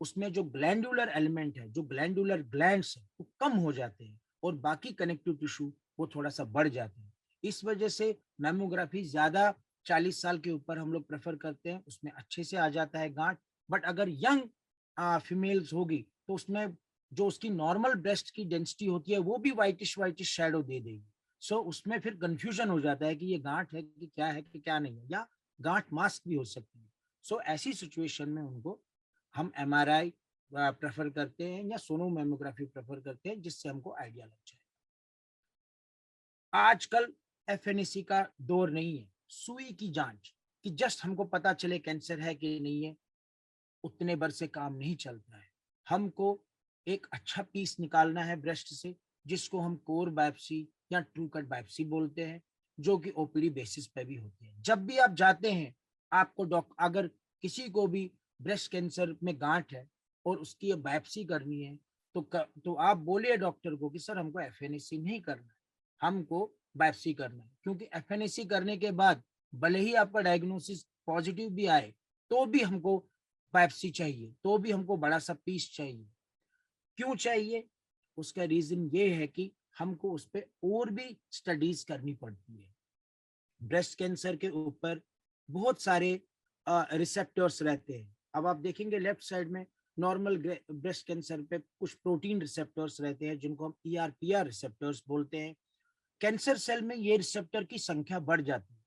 उसमें जो ग्लैंडुलर एलिमेंट है, जो ग्लैंडुलर ग्लैंड्स है, वो कम हो जाते हैं और बाकी कनेक्टिव टिश्यू वो थोड़ा सा बढ़ जाते हैं। इस वजह से मैमोग्राफी ज्यादा 40 साल के ऊपर हम लोग प्रेफर करते हैं, उसमें अच्छे से आ जाता है गांठ। बट अगर यंग फीमेल्स होगी तो उसमें जो उसकी नॉर्मल ब्रेस्ट की डेंसिटी होती है वो भी वाइटिश वाइटिश शेडो दे देगी। सो उसमें फिर कंफ्यूजन हो जाता है कि ये गांठ है कि क्या नहीं है, या गांठ मास्क भी हो सकती है। सो ऐसी सिचुएशन में उनको हम एमआरआई प्रेफर करते हैं या सोनोमैमोग्राफी प्रेफर करते हैं, जिससे हमको आइडिया लग जाए। आजकल एफएनएसी का दौर नहीं है। सुई की जांच कि जस्ट हमको पता चले कैंसर है कि नहीं है, उतने भर से काम नहीं चलता है। हमको एक अच्छा पीस निकालना है ब्रेस्ट से, जिसको हम कोर बायोप्सी या ट्रू कट बायोप्सी बोलते हैं, जो कि ओपीडी बेसिस पे भी होते हैं। जब भी आप जाते हैं, आपको अगर किसी को भी ब्रेस्ट कैंसर में गांठ है और उसकी बायोप्सी करनी है, तो आप बोलिए डॉक्टर को कि सर हमको एफएनएसी नहीं करना है, हमको बायोप्सी करना है। क्योंकि एफएनएसी करने के बाद भले ही आपका डायग्नोसिस पॉजिटिव भी आए, तो भी हमको बायोप्सी चाहिए, तो भी हमको बड़ा सा पीस चाहिए। क्यों चाहिए? उसका रीजन ये है कि हमको उस पर और भी स्टडीज करनी पड़ती है। ब्रेस्ट कैंसर के ऊपर बहुत सारे रिसेप्टर्स रहते हैं। अब आप देखेंगे लेफ्ट साइड में नॉर्मल ब्रेस्ट कैंसर पे कुछ प्रोटीन रिसेप्टर्स रहते हैं, जिनको हम ईआरपीआर रिसेप्टर्स बोलते हैं। कैंसर सेल में ये रिसेप्टर की संख्या बढ़ जाती है।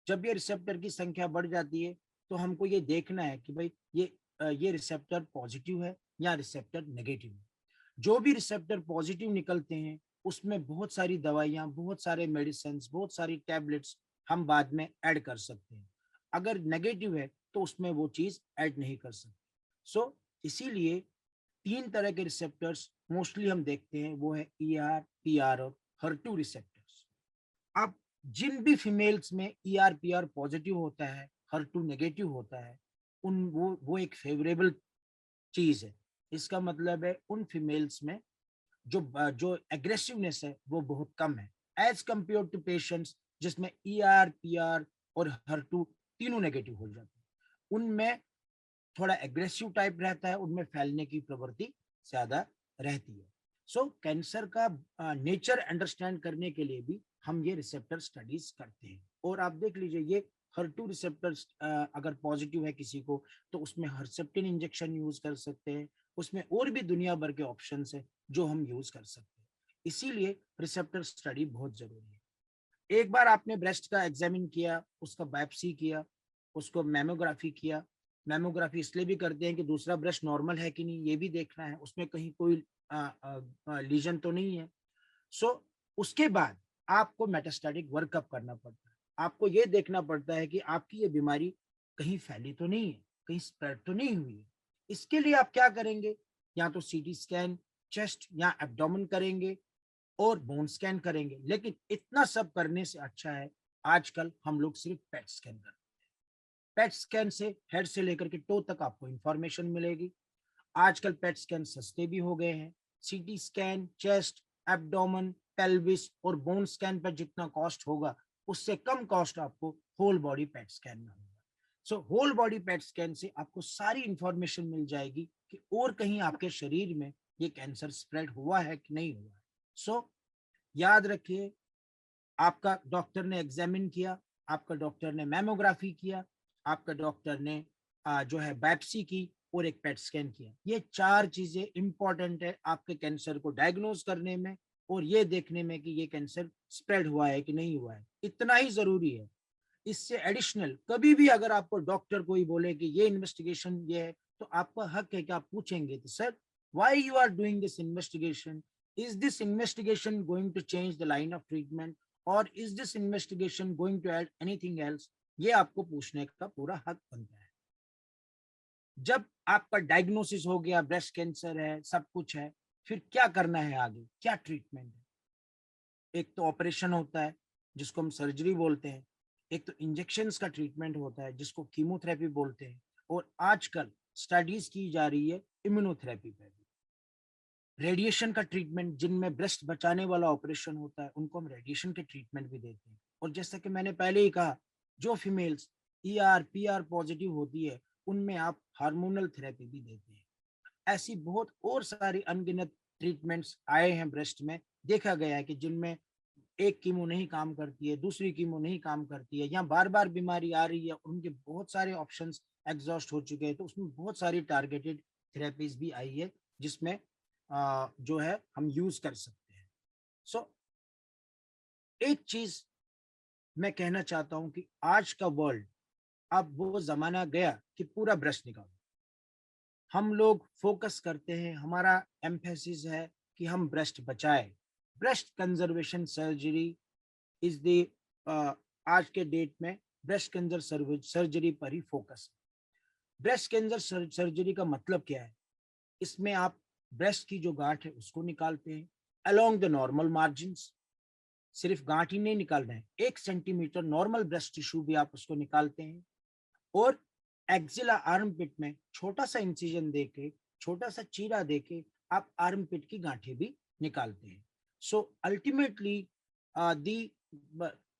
जब ये रिसेप्टर की संख्या बढ़ जाती है, तो हमको ये देखना है कि भाई ये रिसेप्टर पॉजिटिव है या रिसेप्टर नेगेटिव है। जो भी रिसेप्टर पॉजिटिव निकलते हैं, उसमें बहुत सारी दवाइयां, बहुत सारे मेडिसिन, बहुत सारी टैबलेट्स हम बाद में ऐड कर सकते हैं। अगर नेगेटिव है तो उसमें वो चीज ऐड नहीं कर सकते। सो इसीलिए 3 तरह के रिसेप्टर्स मोस्टली हम देखते हैं, वो है ER, PR और HER2 रिसेप्टर्स। अब जिन भी फीमेल्स में ER-PR पॉजिटिव होता है, HER2 नेगेटिव होता है, उन वो एक फेवरेबल चीज है। इसका मतलब है उन फीमेल्स में जो एग्रेसिवनेस है वो बहुत कम है, एज कंपेयर टू पेशेंट्स जिसमें ER-PR और HER2 तीनों नेगेटिव हो जाते हैं। उनमें थोड़ा एग्रेसिव टाइप रहता है, उनमें फैलने की प्रवृत्ति ज्यादा रहती है। सो कैंसर का नेचर अंडरस्टैंड करने के लिए भी हम ये रिसेप्टर स्टडीज करते हैं। और आप देख लीजिए, ये HER2 रिसेप्टर अगर पॉजिटिव है किसी को, तो उसमें हर्सेप्टिन इंजेक्शन यूज कर सकते हैं। उसमें और भी दुनिया भर के ऑप्शन है जो हम यूज कर सकते हैं। इसीलिए रिसेप्टर स्टडी बहुत जरूरी है। एक बार आपने ब्रेस्ट का एग्जामिन किया, उसका बायोप्सी किया, उसको मैमोग्राफी किया। मैमोग्राफी इसलिए भी करते हैं कि दूसरा ब्रेस्ट नॉर्मल है कि नहीं ये भी देखना है, उसमें कहीं कोई लीजन तो नहीं है। सो उसके बाद आपको मेटास्टैटिक वर्कअप करना पड़ता है। आपको ये देखना पड़ता है कि आपकी ये बीमारी कहीं फैली तो नहीं है, कहीं स्प्रेड तो नहीं हुई है। इसके लिए आप क्या करेंगे? या तो सीटी स्कैन चेस्ट या एब्डोमेन करेंगे और बोन स्कैन करेंगे। लेकिन इतना सब करने से अच्छा है आजकल हम लोग सिर्फ पेट स्कैन करते हैं। पेट स्कैन से हेड से लेकर के टो तक आपको इंफॉर्मेशन मिलेगी। आजकल पेट स्कैन सस्ते भी हो गए हैं। CT scan chest, abdomen, pelvis और बोन स्कैन पर जितना कॉस्ट होगा, उससे कम कॉस्ट आपको होल बॉडी पेट स्कैन में होगा। So whole body PET scan से आपको सारी इंफॉर्मेशन मिल जाएगी कि और कहीं आपके शरीर में ये कैंसर स्प्रेड हुआ है कि नहीं हुआ है। सो याद रखिए, आपका डॉक्टर ने एग्जामिन किया, आपका डॉक्टर ने मैमोग्राफी किया, आपका डॉक्टर ने जो है बायोप्सी की और एक पेट स्कैन किया। ये 4 चीजें इंपॉर्टेंट है आपके कैंसर को डायग्नोज करने में और ये देखने में कि ये कैंसर स्प्रेड हुआ है कि नहीं हुआ है। इतना ही जरूरी है। इससे एडिशनल कभी भी अगर आपको डॉक्टर कोई बोले कि ये इन्वेस्टिगेशन ये है, तो आपका हक है कि आप पूछेंगे कि sir why you are doing this investigation, is this investigation going to change the line of treatment, और is this investigation going to add anything else. ये आपको पूछने का पूरा हक बनता है। जब आपका डायग्नोसिस हो गया, ब्रेस्ट कैंसर है, सब कुछ है, फिर क्या करना है आगे, क्या ट्रीटमेंट है? एक तो ऑपरेशन होता है जिसको हम सर्जरी बोलते हैं, एक तो इंजेक्शंस का ट्रीटमेंट होता है जिसको कीमोथेरेपी बोलते हैं, और आजकल स्टडीज की जा रही है इम्यूनोथेरेपी पे भी। रेडिएशन का ट्रीटमेंट, जिनमें ब्रेस्ट बचाने वाला ऑपरेशन होता है उनको हम रेडिएशन के ट्रीटमेंट भी देते हैं। और जैसा कि मैंने पहले ही कहा, जो फीमेल्स ER PR पॉजिटिव होती है उनमें आप हार्मोनल थेरेपी भी देते हैं। ऐसी बहुत और सारी अनगिनत ट्रीटमेंट्स आए हैं ब्रेस्ट में। देखा गया है कि जिनमें एक कीमो नहीं काम करती है, दूसरी कीमो नहीं काम करती है, या बार बार बीमारी आ रही है और उनके बहुत सारे ऑप्शंस एग्जॉस्ट हो चुके हैं, तो उसमें बहुत सारी टारगेटेड थेरेपीज भी आई है जिसमें जो है हम यूज कर सकते हैं। सो एक चीज मैं कहना चाहता हूं कि आज का वर्ल्ड, अब वो जमाना गया कि पूरा ब्रेस्ट निकालो। हम लोग फोकस करते हैं, हमारा एम्फेसिस है कि हम ब्रेस्ट बचाए। Breast conservation surgery is the आज के डेट में ब्रेस्ट कैंसर सर्जरी पर ही फोकस है। ब्रेस्ट कैंसर सर्जरी का मतलब क्या है? इसमें आप ब्रेस्ट की जो गांठ है उसको निकालते हैं अलोंग द नॉर्मल मार्जिन्स। सिर्फ गांठ ही नहीं निकालना है, 1 सेंटीमीटर नॉर्मल ब्रेस्ट टिश्यू भी आप उसको निकालते हैं, और एक्सिला आर्मपिट में छोटा सा इंसिजन देके, छोटा सा चीरा देके आप आर्मपिट की गांठें भी निकालते हैं। सो अल्टीमेटली दी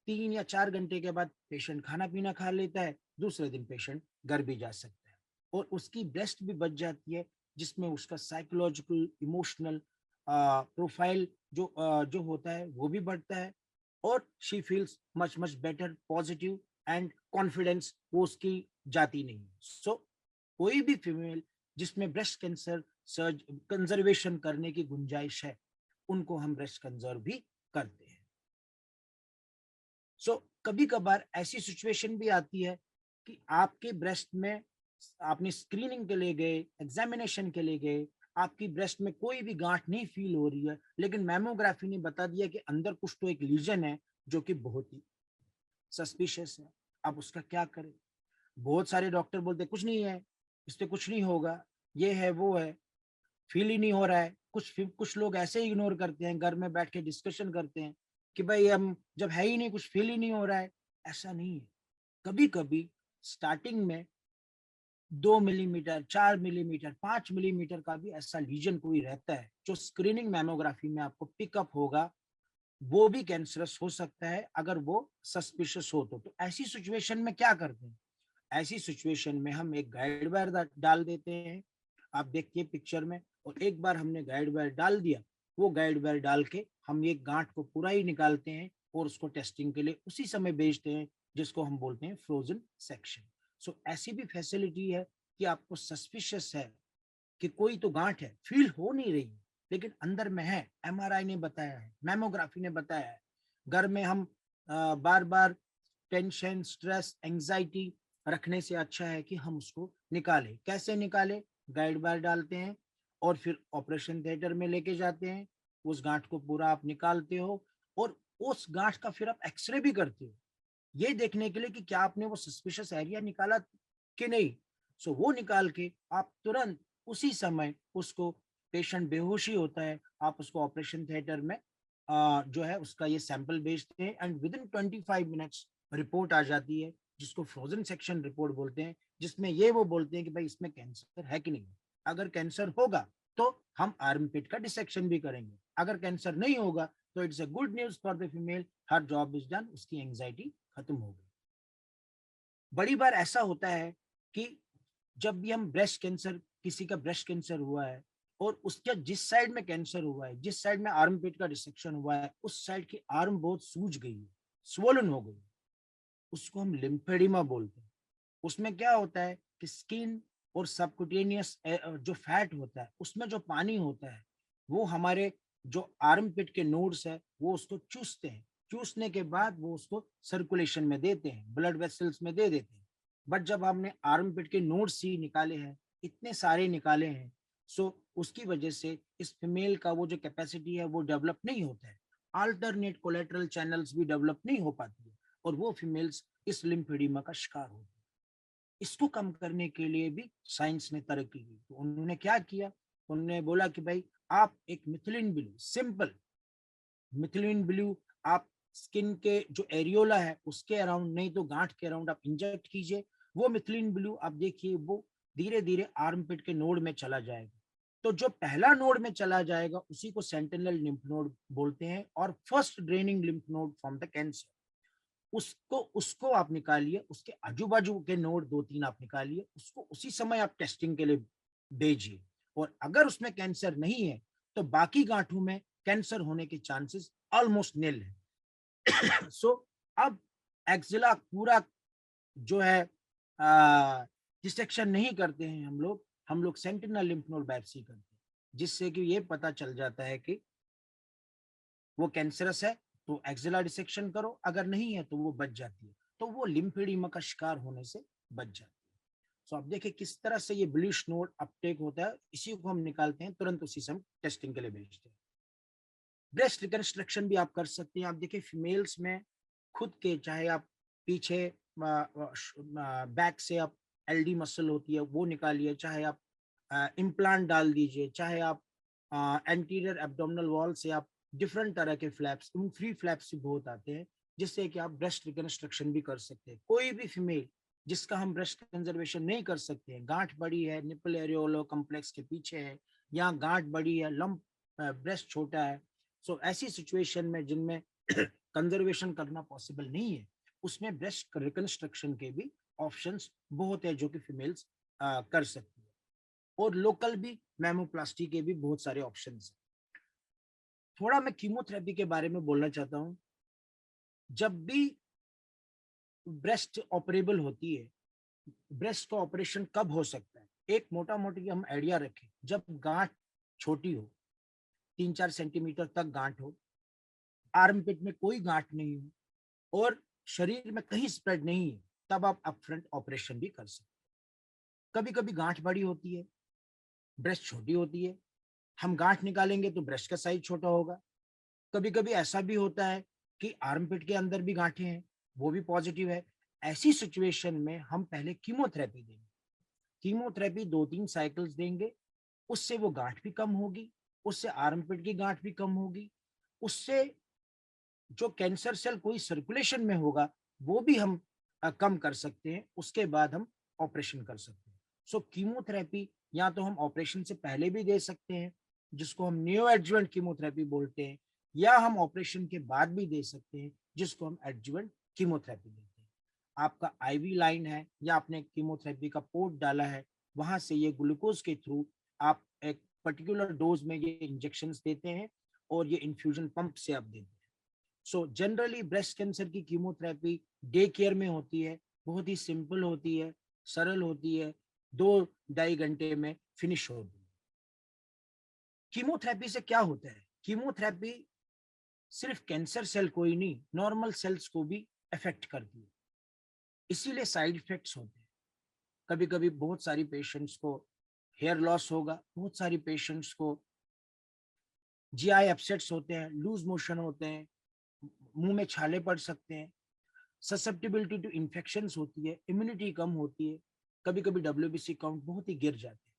3 या 4 घंटे के बाद पेशेंट खाना पीना खा लेता है, दूसरे दिन पेशेंट घर भी जा सकता है, और उसकी ब्रेस्ट भी बच जाती है, जिसमें उसका साइकोलॉजिकल इमोशनल प्रोफाइल जो होता है वो भी बढ़ता है, और she feels much much better, positive and confidence वो उसकी जाती नहीं है। सो कोई भी फीमेल जिसमें ब्रेस्ट कैंसर सर्ज कंजर्वेशन करने की गुंजाइश है, उनको हम ब्रेस्ट कंजर्व भी करते हैं। सो कभी कभार ऐसी सिचुएशन भी आती है कि आपके ब्रेस्ट में, आपने स्क्रीनिंग के लिए गए, एग्जामिनेशन के लिए गए, आपकी ब्रेस्ट में कोई भी गांठ नहीं फील हो रही है, लेकिन मैमोग्राफी ने बता दिया कि अंदर कुछ तो एक लीजन है जो कि बहुत ही सस्पिशियस है। अब उसका क्या करें? बहुत सारे डॉक्टर बोलते कुछ नहीं है, इस पे कुछ नहीं होगा, ये है वो है, फील ही नहीं हो रहा है। कुछ लोग ऐसे ही इग्नोर करते हैं, घर में बैठ के डिस्कशन करते हैं कि भाई हम जब है ही नहीं, कुछ फील ही नहीं हो रहा है। ऐसा नहीं है। कभी कभी स्टार्टिंग में 2 मिलीमीटर, 4 मिलीमीटर, 5 मिलीमीटर का भी ऐसा लीजन कोई रहता है जो स्क्रीनिंग मैमोग्राफी में आपको पिकअप होगा, वो भी कैंसरस हो सकता है अगर वो सस्पिशियस हो तो ऐसी सिचुएशन में क्या करते हैं? ऐसी सिचुएशन में हम एक गाइड वायर डाल देते हैं, आप देखिए पिक्चर में, और एक बार हमने गाइड वायर डाल दिया, वो गाइड वायर डाल के हम ये गांठ को पूरा ही निकालते हैं और उसको टेस्टिंग के लिए उसी समय भेजते हैं, जिसको हम बोलते हैं फ्रोजन सेक्शन। सो ऐसी भी फैसिलिटी है कि आपको सस्पिशियस है कि कोई तो गांठ है, फील हो नहीं रही लेकिन अंदर में है, MRI ने बताया है, मैमोग्राफी ने बताया है। घर में हम बार बार टेंशन, स्ट्रेस, एंजाइटी रखने से अच्छा है कि हम उसको निकालें। कैसे निकालें? गाइड वायर डालते हैं और फिर ऑपरेशन थिएटर में लेके जाते हैं, उस गांठ को पूरा आप निकालते हो, और उस गांठ का फिर आप एक्सरे भी करते हो, ये देखने के लिए कि क्या आपने वो सस्पिशियस एरिया निकाला कि नहीं। सो वो निकाल के आप तुरंत उसी समय उसको, पेशेंट बेहोशी होता है, आप उसको ऑपरेशन थिएटर में जो है उसका ये सैंपल भेजते हैं, and within 25 minutes report आ जाती है, जिसको फ्रोजन सेक्शन रिपोर्ट बोलते हैं, जिसमें ये वो बोलते हैं कि भाई इसमें कैंसर है कि नहीं। अगर कैंसर होगा तो हम आर्मपिट का डिसेक्शन भी करेंगे, अगर कैंसर नहीं होगा तो it's a good news for the female, her job is done, उसकी एंजाइटी खत्म हो गई। बड़ी बार ऐसा होता है कि जब भी हम ब्रेस्ट कैंसर, किसी का ब्रेस्ट कैंसर हुआ है और उसका जिस साइड में कैंसर हुआ है, जिस साइड में आर्म पिट का डिसेक्शन हुआ है, उस साइड की आर्म बहुत सूज गई है, स्वोलन हो गई, उसको हम लिम्फेडिमा बोलते हैं। उसमें क्या होता है कि स्किन और सबकुटेनियस जो फैट होता है उसमें जो पानी होता है, वो हमारे जो आर्म पिट के नोड्स है वो उसको चूसते हैं, चूसने के बाद वो उसको सर्कुलेशन में देते हैं, ब्लड वेसल्स में दे देते हैं। बट जब हमने आर्मपिट के नोड्स ही निकाले हैं, इतने सारे निकाले हैं, सो उसकी वजह से इस फीमेल का वो जो कैपेसिटी है वो डेवलप नहीं होता है, अल्टरनेट कोलेटरल चैनल्स भी डेवलप नहीं हो पाती है, और वो फीमेल्स इस लिम्फेडिमा का शिकार होती है। इसको कम करने के लिए भी साइंस ने तरक्की की, तो उन्होंने क्या किया, उन्होंने बोला कि भाई आप एक methylene blue, simple methylene blue आप स्किन के जो एरियोला है उसके अराउंड, नहीं तो गांठ के अराउंड आप इंजेक्ट कीजिए। वो मिथिलिन ब्लू आप देखिए वो धीरे धीरे आर्मपिट के नोड में चला जाएगा। तो जो पहला नोड में चला जाएगा उसी को सेंटिनल लिम्फ नोड बोलते हैं, और first draining lymph node from the cancer. उसको उसको आप निकालिए, उसके आजू बाजू के नोड 2-3 आप निकालिए, उसको उसी समय आप टेस्टिंग के लिए भेजिए, और अगर उसमें कैंसर नहीं है तो बाकी गांठों में कैंसर होने के चांसेस ऑलमोस्ट निल है। सो अब एक्जिला पूरा जो है डिसेक्शन नहीं करते हैं हम लोग सेंटिनल लिम्फ नोड बायोप्सी करते हैं, जिससे कि ये पता चल जाता है कि वो कैंसरस है तो एक्जिला डिसेक्शन करो, अगर नहीं है तो वो बच जाती है, तो वो लिम्फेडिमा का शिकार होने से बच जाती है। सो अब देखिए किस तरह से ये ब्लूइश नोड अपटेक होता है, इसी को हम निकालते हैं, तुरंत उसी से हम टेस्टिंग के लिए भेजते हैं। ब्रेस्ट रिकंस्ट्रक्शन भी आप कर सकते हैं। आप देखिए फीमेल्स में खुद के, चाहे आप पीछे बैक से आप एलडी मसल होती है वो निकालिए, चाहे आप इम्प्लांट डाल दीजिए, चाहे आप एंटीरियर एब्डोमिनल वॉल से आप डिफरेंट तरह के फ्लैप्स, फ्री फ्लैप्स भी बहुत आते हैं, जिससे कि आप ब्रेस्ट रिकंस्ट्रक्शन भी कर सकते हैं। कोई भी फीमेल जिसका हम ब्रेस्ट कंजर्वेशन नहीं कर सकते हैं, गांठ बड़ी है, निपल एरियोलो कॉम्प्लेक्स के पीछे है, या गांठ बड़ी है, लंप ब्रेस्ट छोटा है, सो ऐसी सिचुएशन में जिनमें कंजर्वेशन करना पॉसिबल नहीं है, उसमें ब्रेस्ट रिकंस्ट्रक्शन के भी ऑप्शंस बहुत है जो कि फीमेल्स कर सकती है, और लोकल भी मैमोप्लास्टी के भी बहुत सारे ऑप्शंस हैं। थोड़ा मैं कीमोथेरेपी के बारे में बोलना चाहता हूँ। जब भी ब्रेस्ट ऑपरेबल होती है, ब्रेस्ट का ऑपरेशन कब हो सकता है, एक मोटा मोटी हम आइडिया रखें, जब गांठ छोटी हो, 3-4 सेंटीमीटर तक गांठ हो, आर्मपिट में कोई गांठ नहीं हो, और शरीर में कहीं स्प्रेड नहीं है, तब आप अपफ्रंट ऑपरेशन भी कर सकते हैं। कभी कभी गांठ बड़ी होती है, ब्रेस्ट छोटी होती है, हम गांठ निकालेंगे तो ब्रेस्ट का साइज छोटा होगा। कभी कभी ऐसा भी होता है कि आर्मपिट के अंदर भी गांठें हैं, वो भी पॉजिटिव है। ऐसी सिचुएशन में हम पहले कीमोथेरेपी देंगे, कीमोथेरेपी 2-3 साइकिल्स देंगे, उससे वो गांठ भी कम होगी, उससे आर्मपिट की गांठ भी कम होगी, उससे जो कैंसर सेल कोई सर्कुलेशन में होगा वो भी हम कम कर सकते हैं, उसके बाद हम ऑपरेशन कर सकते हैं। सो कीमोथेरेपी या तो हम ऑपरेशन से पहले भी दे सकते हैं, जिसको हम नियो एडजुवेंट कीमोथेरेपी बोलते हैं, या हम ऑपरेशन के बाद भी दे सकते हैं, जिसको हम एडजुवेंट कीमोथेरेपी देते हैं। आपका आईवी लाइन है या आपने कीमोथेरेपी का पोर्ट डाला है, वहां से ये ग्लूकोज के थ्रू आप एक पर्टिकुलर डोज में ये इंजेक्शन देते हैं, और ये इन्फ्यूजन पंप से आप देते हैं। सो जनरली ब्रेस्ट कैंसर की कीमोथेरेपी डे केयर में होती है, बहुत ही सिंपल होती है, सरल होती है, 2-2.5 घंटे में फिनिश होती है। कीमोथेरेपी से क्या होता है, कीमोथेरेपी सिर्फ कैंसर सेल को ही नहीं, नॉर्मल सेल्स को भी अफेक्ट करती है, इसीलिए साइड इफेक्ट्स होते हैं। कभी कभी बहुत सारी पेशेंट्स को हेयर लॉस होगा, बहुत सारी पेशेंट्स को जीआई अपसेट्स होते हैं, लूज मोशन होते हैं, मुंह में छाले पड़ सकते हैं, ससेप्टिबिलिटी टू इन्फेक्शंस होती है, इम्यूनिटी कम होती है, कभी कभी डब्ल्यूबीसी काउंट बहुत ही गिर जाते हैं।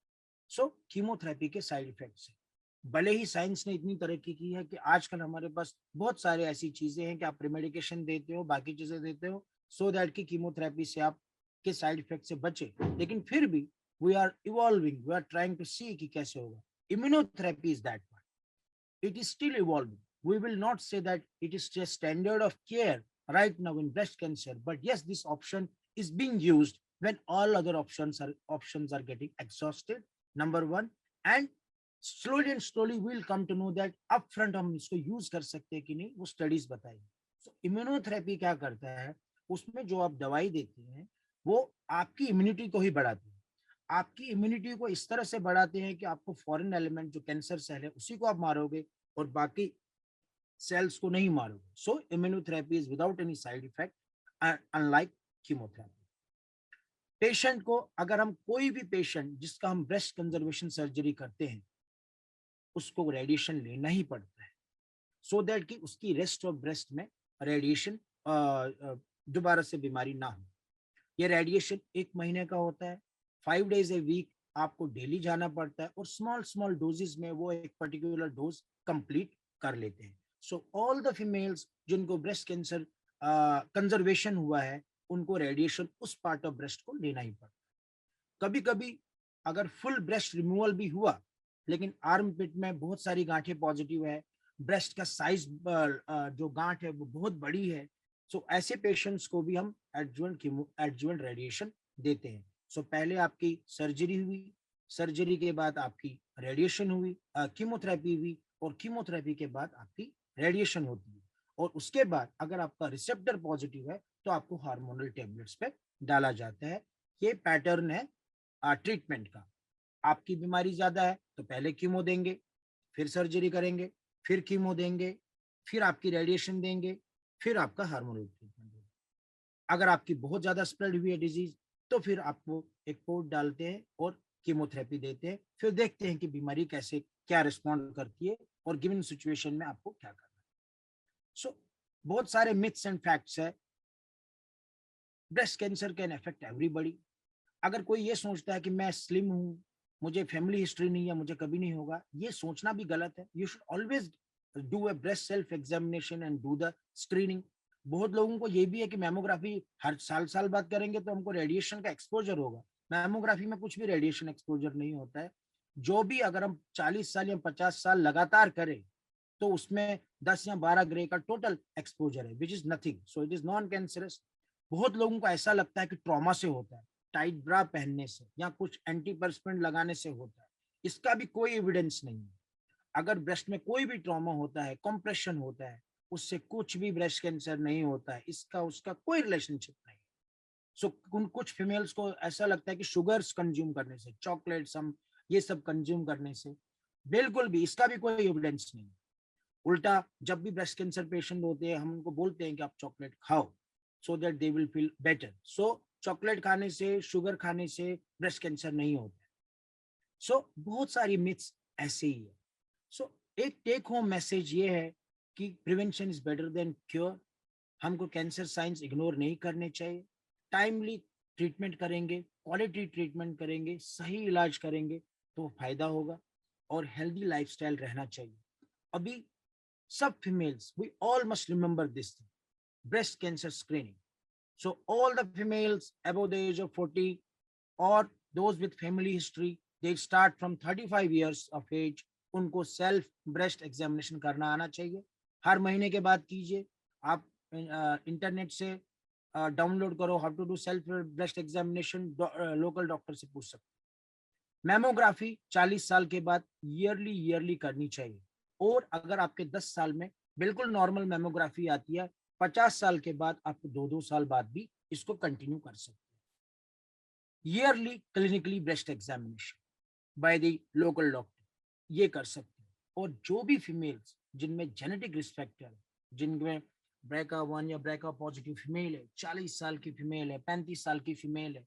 सो कीमोथेरेपी के साइड इफेक्ट्स हैं। भले ही साइंस ने इतनी तरक्की की है कि आजकल हमारे पास बहुत सारे ऐसी चीजें हैं कि आप प्रीमेडिकेशन देते हो, बाकी चीजें देते हो, सो दैट की कीमोथेरेपी से आप के साइड इफेक्ट से बचे, लेकिन फिर भी we are evolving, we are trying to see कि कैसे होगा। Immunotherapy is that part, it is still evolving. We will not say that it is just standard of care right now in breast cancer, but yes, this option is being used when all other options are getting exhausted. Number one, and slowly we'll come to know that upfront हम इसको use कर सकते हैं कि नहीं, वो studies बताएगी। So immunotherapy क्या करता है, उसमें जो आप दवाई देते हैं वो आपकी इम्यूनिटी को ही बढ़ाती है, आपकी इम्यूनिटी को इस तरह से बढ़ाते हैं कि आपको फॉरेन एलिमेंट जो कैंसर सेल है उसी को आप मारोगे, और बाकी सेल्स को नहीं मारोगे. So immunotherapy is without any side effect, unlike chemotherapy. Patient को, अगर हम कोई भी पेशेंट जिसका हम ब्रेस्ट कंजर्वेशन सर्जरी करते हैं, उसको रेडिएशन लेना ही पड़ता है, सो दैट कि उसकी रेस्ट ऑफ ब्रेस्ट में रेडिएशन दोबारा से बीमारी ना हो. ये रेडिएशन 1 महीने का होता है, 5 days ए वीक आपको डेली जाना पड़ता है, और स्मॉल स्मॉल डोजेस में वो एक पर्टिकुलर डोज कंप्लीट कर लेते हैं. सो ऑल द फीमेल्स जिनको ब्रेस्ट कैंसर कंजर्वेशन हुआ है, उनको रेडिएशन उस पार्ट ऑफ ब्रेस्ट को लेना ही पड़ता है. कभी कभी अगर फुल ब्रेस्ट रिमूवल भी हुआ, लेकिन आर्म पिट में बहुत सारी गांठें पॉजिटिव है, ब्रेस्ट का साइज जो गांठ है वो बहुत बड़ी है, सो ऐसे पेशेंट्स को भी हम एडजुवेंट रेडिएशन देते हैं. सो पहले आपकी सर्जरी हुई, सर्जरी के बाद आपकी रेडिएशन हुई, कीमोथेरेपी हुई, और कीमोथेरेपी के बाद आपकी रेडिएशन होती है, और उसके बाद अगर आपका रिसेप्टर पॉजिटिव है तो आपको हार्मोनल टेबलेट्स पे डाला जाता है. ये पैटर्न है ट्रीटमेंट का. आपकी बीमारी ज्यादा है तो पहले कीमो देंगे, फिर सर्जरी करेंगे, फिर कीमो देंगे, फिर आपकी रेडिएशन देंगे, फिर आपका हार्मोनल ट्रीटमेंट देंगे. अगर आपकी बहुत ज्यादा स्प्रेड हुई है डिजीज, तो फिर आपको एक पोर्ट डालते हैं और कीमोथेरेपी देते हैं, फिर देखते हैं कि बीमारी कैसे क्या रिस्पॉन्ड करती है और गिवन सिचुएशन में आपको क्या करना है. सो बहुत सारे मिथ्स एंड फैक्ट्स है. Breast cancer can affect everybody. अगर कोई ये सोचता है कि मैं स्लिम हूँ, मुझे फैमिली हिस्ट्री नहीं है, मुझे कभी नहीं होगा, ये सोचना भी गलत है. You should always do a breast self examination and do the screening. बहुत लोगों को ये भी है कि मैमोग्राफी हर साल बाद करेंगे तो हमको रेडिएशन का एक्सपोजर होगा. मैमोग्राफी में कुछ भी रेडिएशन एक्सपोजर नहीं होता है. जो भी अगर हम 40 साल या 50 साल लगातार करें, तो उसमें 10 या 12 ग्रे का टोटल एक्सपोजर है, which is nothing. So it is non cancerous. बहुत लोगों को ऐसा लगता है कि ट्रॉमा से होता है, टाइट ब्रा पहनने से या कुछ एंटीपर्सपेंट लगाने से होता है. इसका भी कोई एविडेंस नहीं है. अगर ब्रेस्ट में कोई भी ट्रॉमा होता है, कंप्रेशन होता है, उससे कुछ भी ब्रेस्ट कैंसर नहीं होता है. इसका उसका कोई रिलेशनशिप नहीं. सो कुछ फीमेल्स को ऐसा लगता है कि शुगर्स कंज्यूम करने से, चॉकलेट्स, हम ये सब कंज्यूम करने से, बिल्कुल भी इसका भी कोई एविडेंस नहीं. उल्टा जब भी ब्रेस्ट कैंसर पेशेंट होते हैं, हम उनको बोलते हैं कि आप चॉकलेट खाओ, so that they will feel better. So chocolate खाने से, शुगर खाने से ब्रेस्ट कैंसर नहीं होता. सो बहुत सारी मिथ्स ऐसे ही है. सो एक टेक होम मैसेज ये है कि prevention is better than cure. हमको कैंसर साइंस इग्नोर नहीं करने चाहिए. टाइमली ट्रीटमेंट करेंगे, क्वालिटी ट्रीटमेंट करेंगे, सही इलाज करेंगे तो फायदा होगा, और हेल्दी लाइफस्टाइल रहना चाहिए. अभी सब females, we all must remember this thing: breast cancer screening. So all the females above the age of 40 or those with family history, they start from 35 years of age. उनको self breast examination करना आना चाहिए. हर महीने के बाद कीजिए. आप internet से डाउनलोड करो how to do self breast examination, local doctor से पूछ सकते. मैमोग्राफी 40 साल के बाद ईयरली करनी चाहिए. और अगर आपके 10 साल में बिल्कुल नॉर्मल मैमोग्राफी आती है, 50 साल के बाद आप 2-2 साल बाद भी इसको कंटिन्यू कर सकते हैं. Yearly clinically breast examination by the local doctor, ये कर सकते हैं. और जो भी फीमेल्स जिनमें जेनेटिक रिस्क फैक्टर है, जिनमें BRCA1 या BRCA पॉजिटिव फीमेल है, 40 साल की फीमेल है, 35 साल की फीमेल है,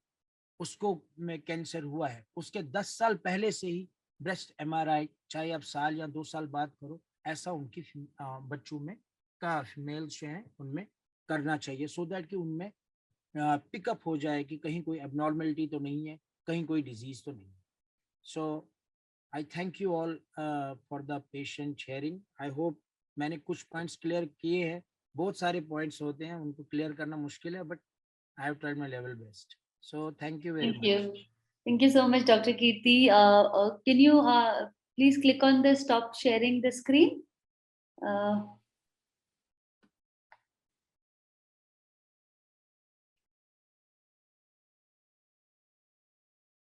उसको में कैंसर हुआ है, उसके 10 साल पहले से ही ब्रेस्ट MRI, चाहे आप साल या 2 साल बाद करो, ऐसा उनकी बच्चों में का फीमेल्स जो हैं उनमें करना चाहिए, सो दैट कि उनमें पिकअप हो जाए कि कहीं कोई एबनॉर्मेलिटी तो नहीं है, कहीं कोई डिजीज तो नहीं है. So I thank you all for the patient sharing. I hope मैंने कुछ पॉइंट्स क्लियर किए हैं. बहुत सारे पॉइंट्स होते हैं, उनको क्लियर करना मुश्किल है, but I have tried my level best. So thank you very Thank much. you. Thank you so much, Dr. Kirti. Can you please click on the stop sharing the screen?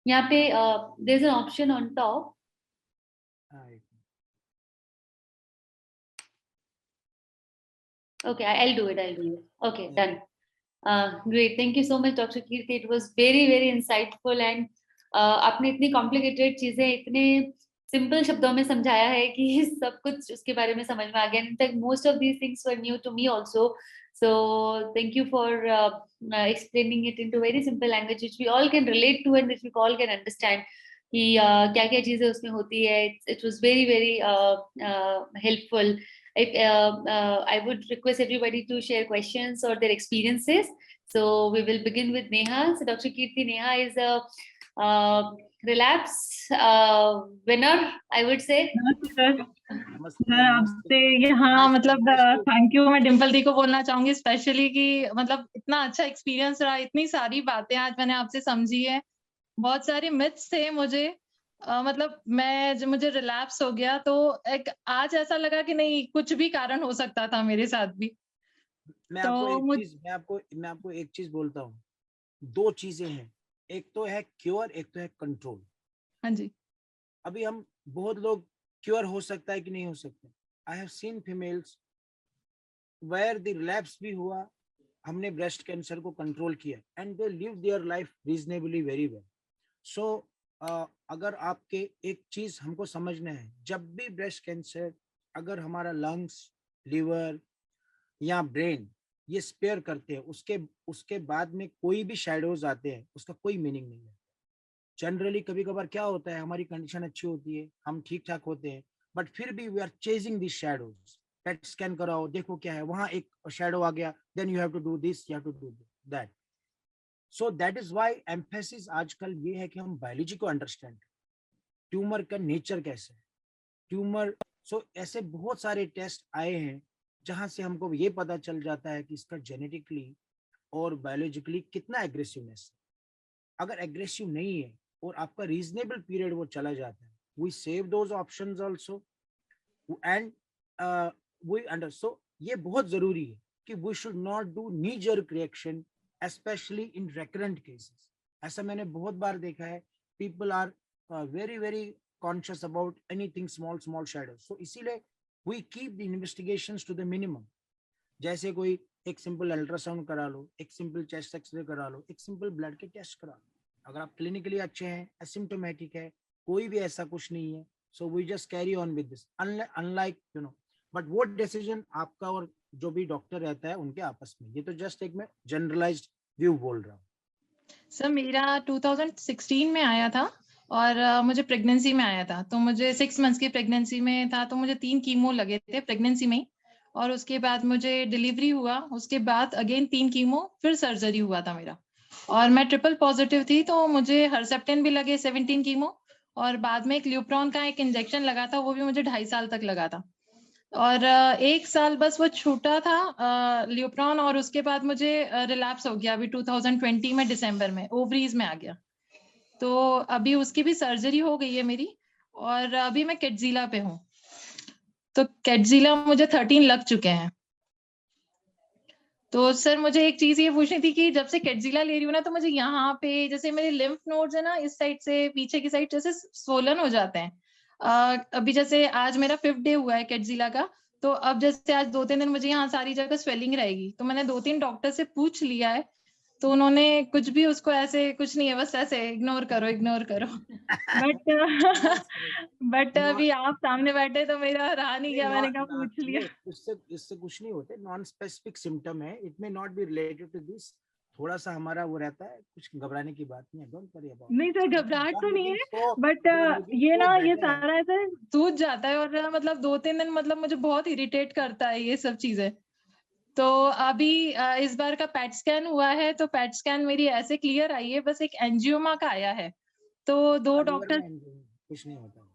यहाँ पे there's an option on top. Okay, I'll do it. Okay, yeah. Done. Great. Thank you so much, Dr. Kirti. It was very, very insightful, and आपने इतनी complicated चीजें इतने simple शब्दों में समझाया है कि सब कुछ उसके बारे में समझ में आ गया. In fact most of these things were new to me also. So thank you for explaining it into very simple language which we all can relate to and which we all can understand कि क्या क्या चीजें उसमें होती है. It was very very helpful. I would request everybody to share questions or their experiences. So we will begin with Neha. So Dr. Kirti, Neha is a relapse winner, I would say. Sir आपसे यहाँ मतलब thank you मैं डिम्पल दी को बोलना चाहूंगी specially कि मतलब इतना अच्छा एक्सपीरियंस रहा, इतनी सारी बातें आज मैंने आपसे समझी है. बहुत सारे मिथ्स थे मुझे मतलब मैं जब मुझे रिलैप्स हो गया तो एक आज ऐसा लगा कि नहीं कुछ भी कारण हो सकता था मेरे साथ भी. मैं आपको एक चीज बोलता हूँ. 2 चीजें हैं, एक तो है क्योर, एक तो है कंट्रोल. हाँ जी. अभी हम बहुत लोग क्योर हो सकता है कि नहीं हो सकता. I have seen females where the relapse भी हुआ, हमने ब्रेस्ट कैंसर को कंट्रोल किया and they live their life reasonably very well. So अगर आपके एक चीज हमको समझना है, जब भी ब्रेस्ट कैंसर अगर हमारा लंग्स, लिवर या ब्रेन ये स्पेयर करते हैं, उसके बाद में कोई भी शैडोज आते हैं, उसका कोई मीनिंग नहीं है. जनरली कभी कभार क्या होता है, हमारी कंडीशन अच्छी होती है, हम ठीक ठाक होते हैं, बट फिर भी we are chasing this shadows. PET scan कराओ, देखो क्या है, वहां एक शैडो आ गया, then you have to do this, you have to do that. So that is why emphasis आजकल ये है कि हम बायोलॉजी को अंडरस्टैंड, ट्यूमर का नेचर कैसे है, ट्यूमर. सो ऐसे बहुत सारे टेस्ट आए हैं जहां से हमको ये पता चल जाता है कि इसका जेनेटिकली और बायोलॉजिकली कितना एग्रेसिवनेस है. अगर एग्रेसिव नहीं है और आपका रीजनेबल पीरियड वो चला जाता है, we save those options also and we under. So ये बहुत जरूरी है कि we should not do knee jerk reaction, specially in recurrent cases. ऐसा मैंने बहुत बार देखा है, people are very very conscious about anything small shadow. So इसीलिए we keep the investigations to the minimum. जैसे कोई एक सिंपल अल्ट्रासाउंड करा लो, एक सिंपल चेस्ट एक्सरे करा लो, एक सिंपल ब्लड के टेस्ट करा लो. अगर आप क्लिनिकली अच्छे हैं, एसिम्प्टोमेटिक है, कोई भी ऐसा कुछ नहीं है, so we just carry on with this, unlike you know. But वो डिसीजन आपका और जो भी डॉक्टर रहता है उनके आपस में. ये तो जस्ट एक मैं जनरलाइज्ड व्यू बोल रहा हूँ. सर मेरा 2016 में आया था और मुझे प्रेगनेंसी में आया था. तो मुझे 6 मंथ्स की प्रेगनेंसी में था, तो मुझे 3 कीमो लगे थे प्रेगनेंसी में ही. और उसके बाद मुझे डिलीवरी हुआ, उसके बाद अगेन 3 कीमो, फिर सर्जरी हुआ था मेरा. और मैं ट्रिपल पॉजिटिव थी, तो मुझे हर्सेप्टेन भी लगे 17 कीमो. और बाद में एक ल्यूप्रॉन का एक इंजेक्शन लगा था, वो भी मुझे 2.5 साल तक लगा था. और 1 साल बस वो छूटा था ल्यूप्रॉन, और उसके बाद मुझे रिलैप्स हो गया अभी 2020 में दिसंबर में, ओवरीज में आ गया. तो अभी उसकी भी सर्जरी हो गई है मेरी, और अभी मैं कैटजिला पे हूँ. तो कैटजिला मुझे 13 लग चुके हैं. तो सर मुझे एक चीज ये पूछनी थी कि जब से कैटजिला ले रही हूँ ना, तो मुझे यहाँ पे जैसे मेरे लिम्फ नोड्स है ना, इस साइड से पीछे की साइड जैसे स्वोलन हो जाते हैं. अभी जैसे आज मेरा 5th डे हुआ है कैटजिला का, तो अब जैसे आज 2-3 दिन मुझे यहाँ सारी जगह स्वेलिंग रहेगी. तो मैंने 2-3 डॉक्टर से पूछ लिया है, तो उन्होंने कुछ भी उसको ऐसे कुछ नहीं है, बस ऐसे इग्नोर करो. बट अभी आप सामने बैठे तो मेरा रहा नहीं गया, मैंने कहा पूछ लिया. इससे कुछ नहीं होते, नॉन स्पेसिफिक सिम्टम है, it may not be related to this. थोड़ा सा हमारा वो रहता है, कुछ घबराने की बात नहीं है, डोंट वरी अबाउट. नहीं सर घबराहट तो नहीं है, बट ये ना ये सारा ऐसे सूझ जाता है, और मतलब 2-3 दिन मतलब मुझे बहुत इरिटेट करता है ये सब चीजें. तो अभी इस बार का पैट स्कैन हुआ है, तो पैट स्कैन मेरी ऐसे क्लियर आई है, बस एक एंजियोमा का आया है. तो 2 डॉक्टर कुछ नहीं होता.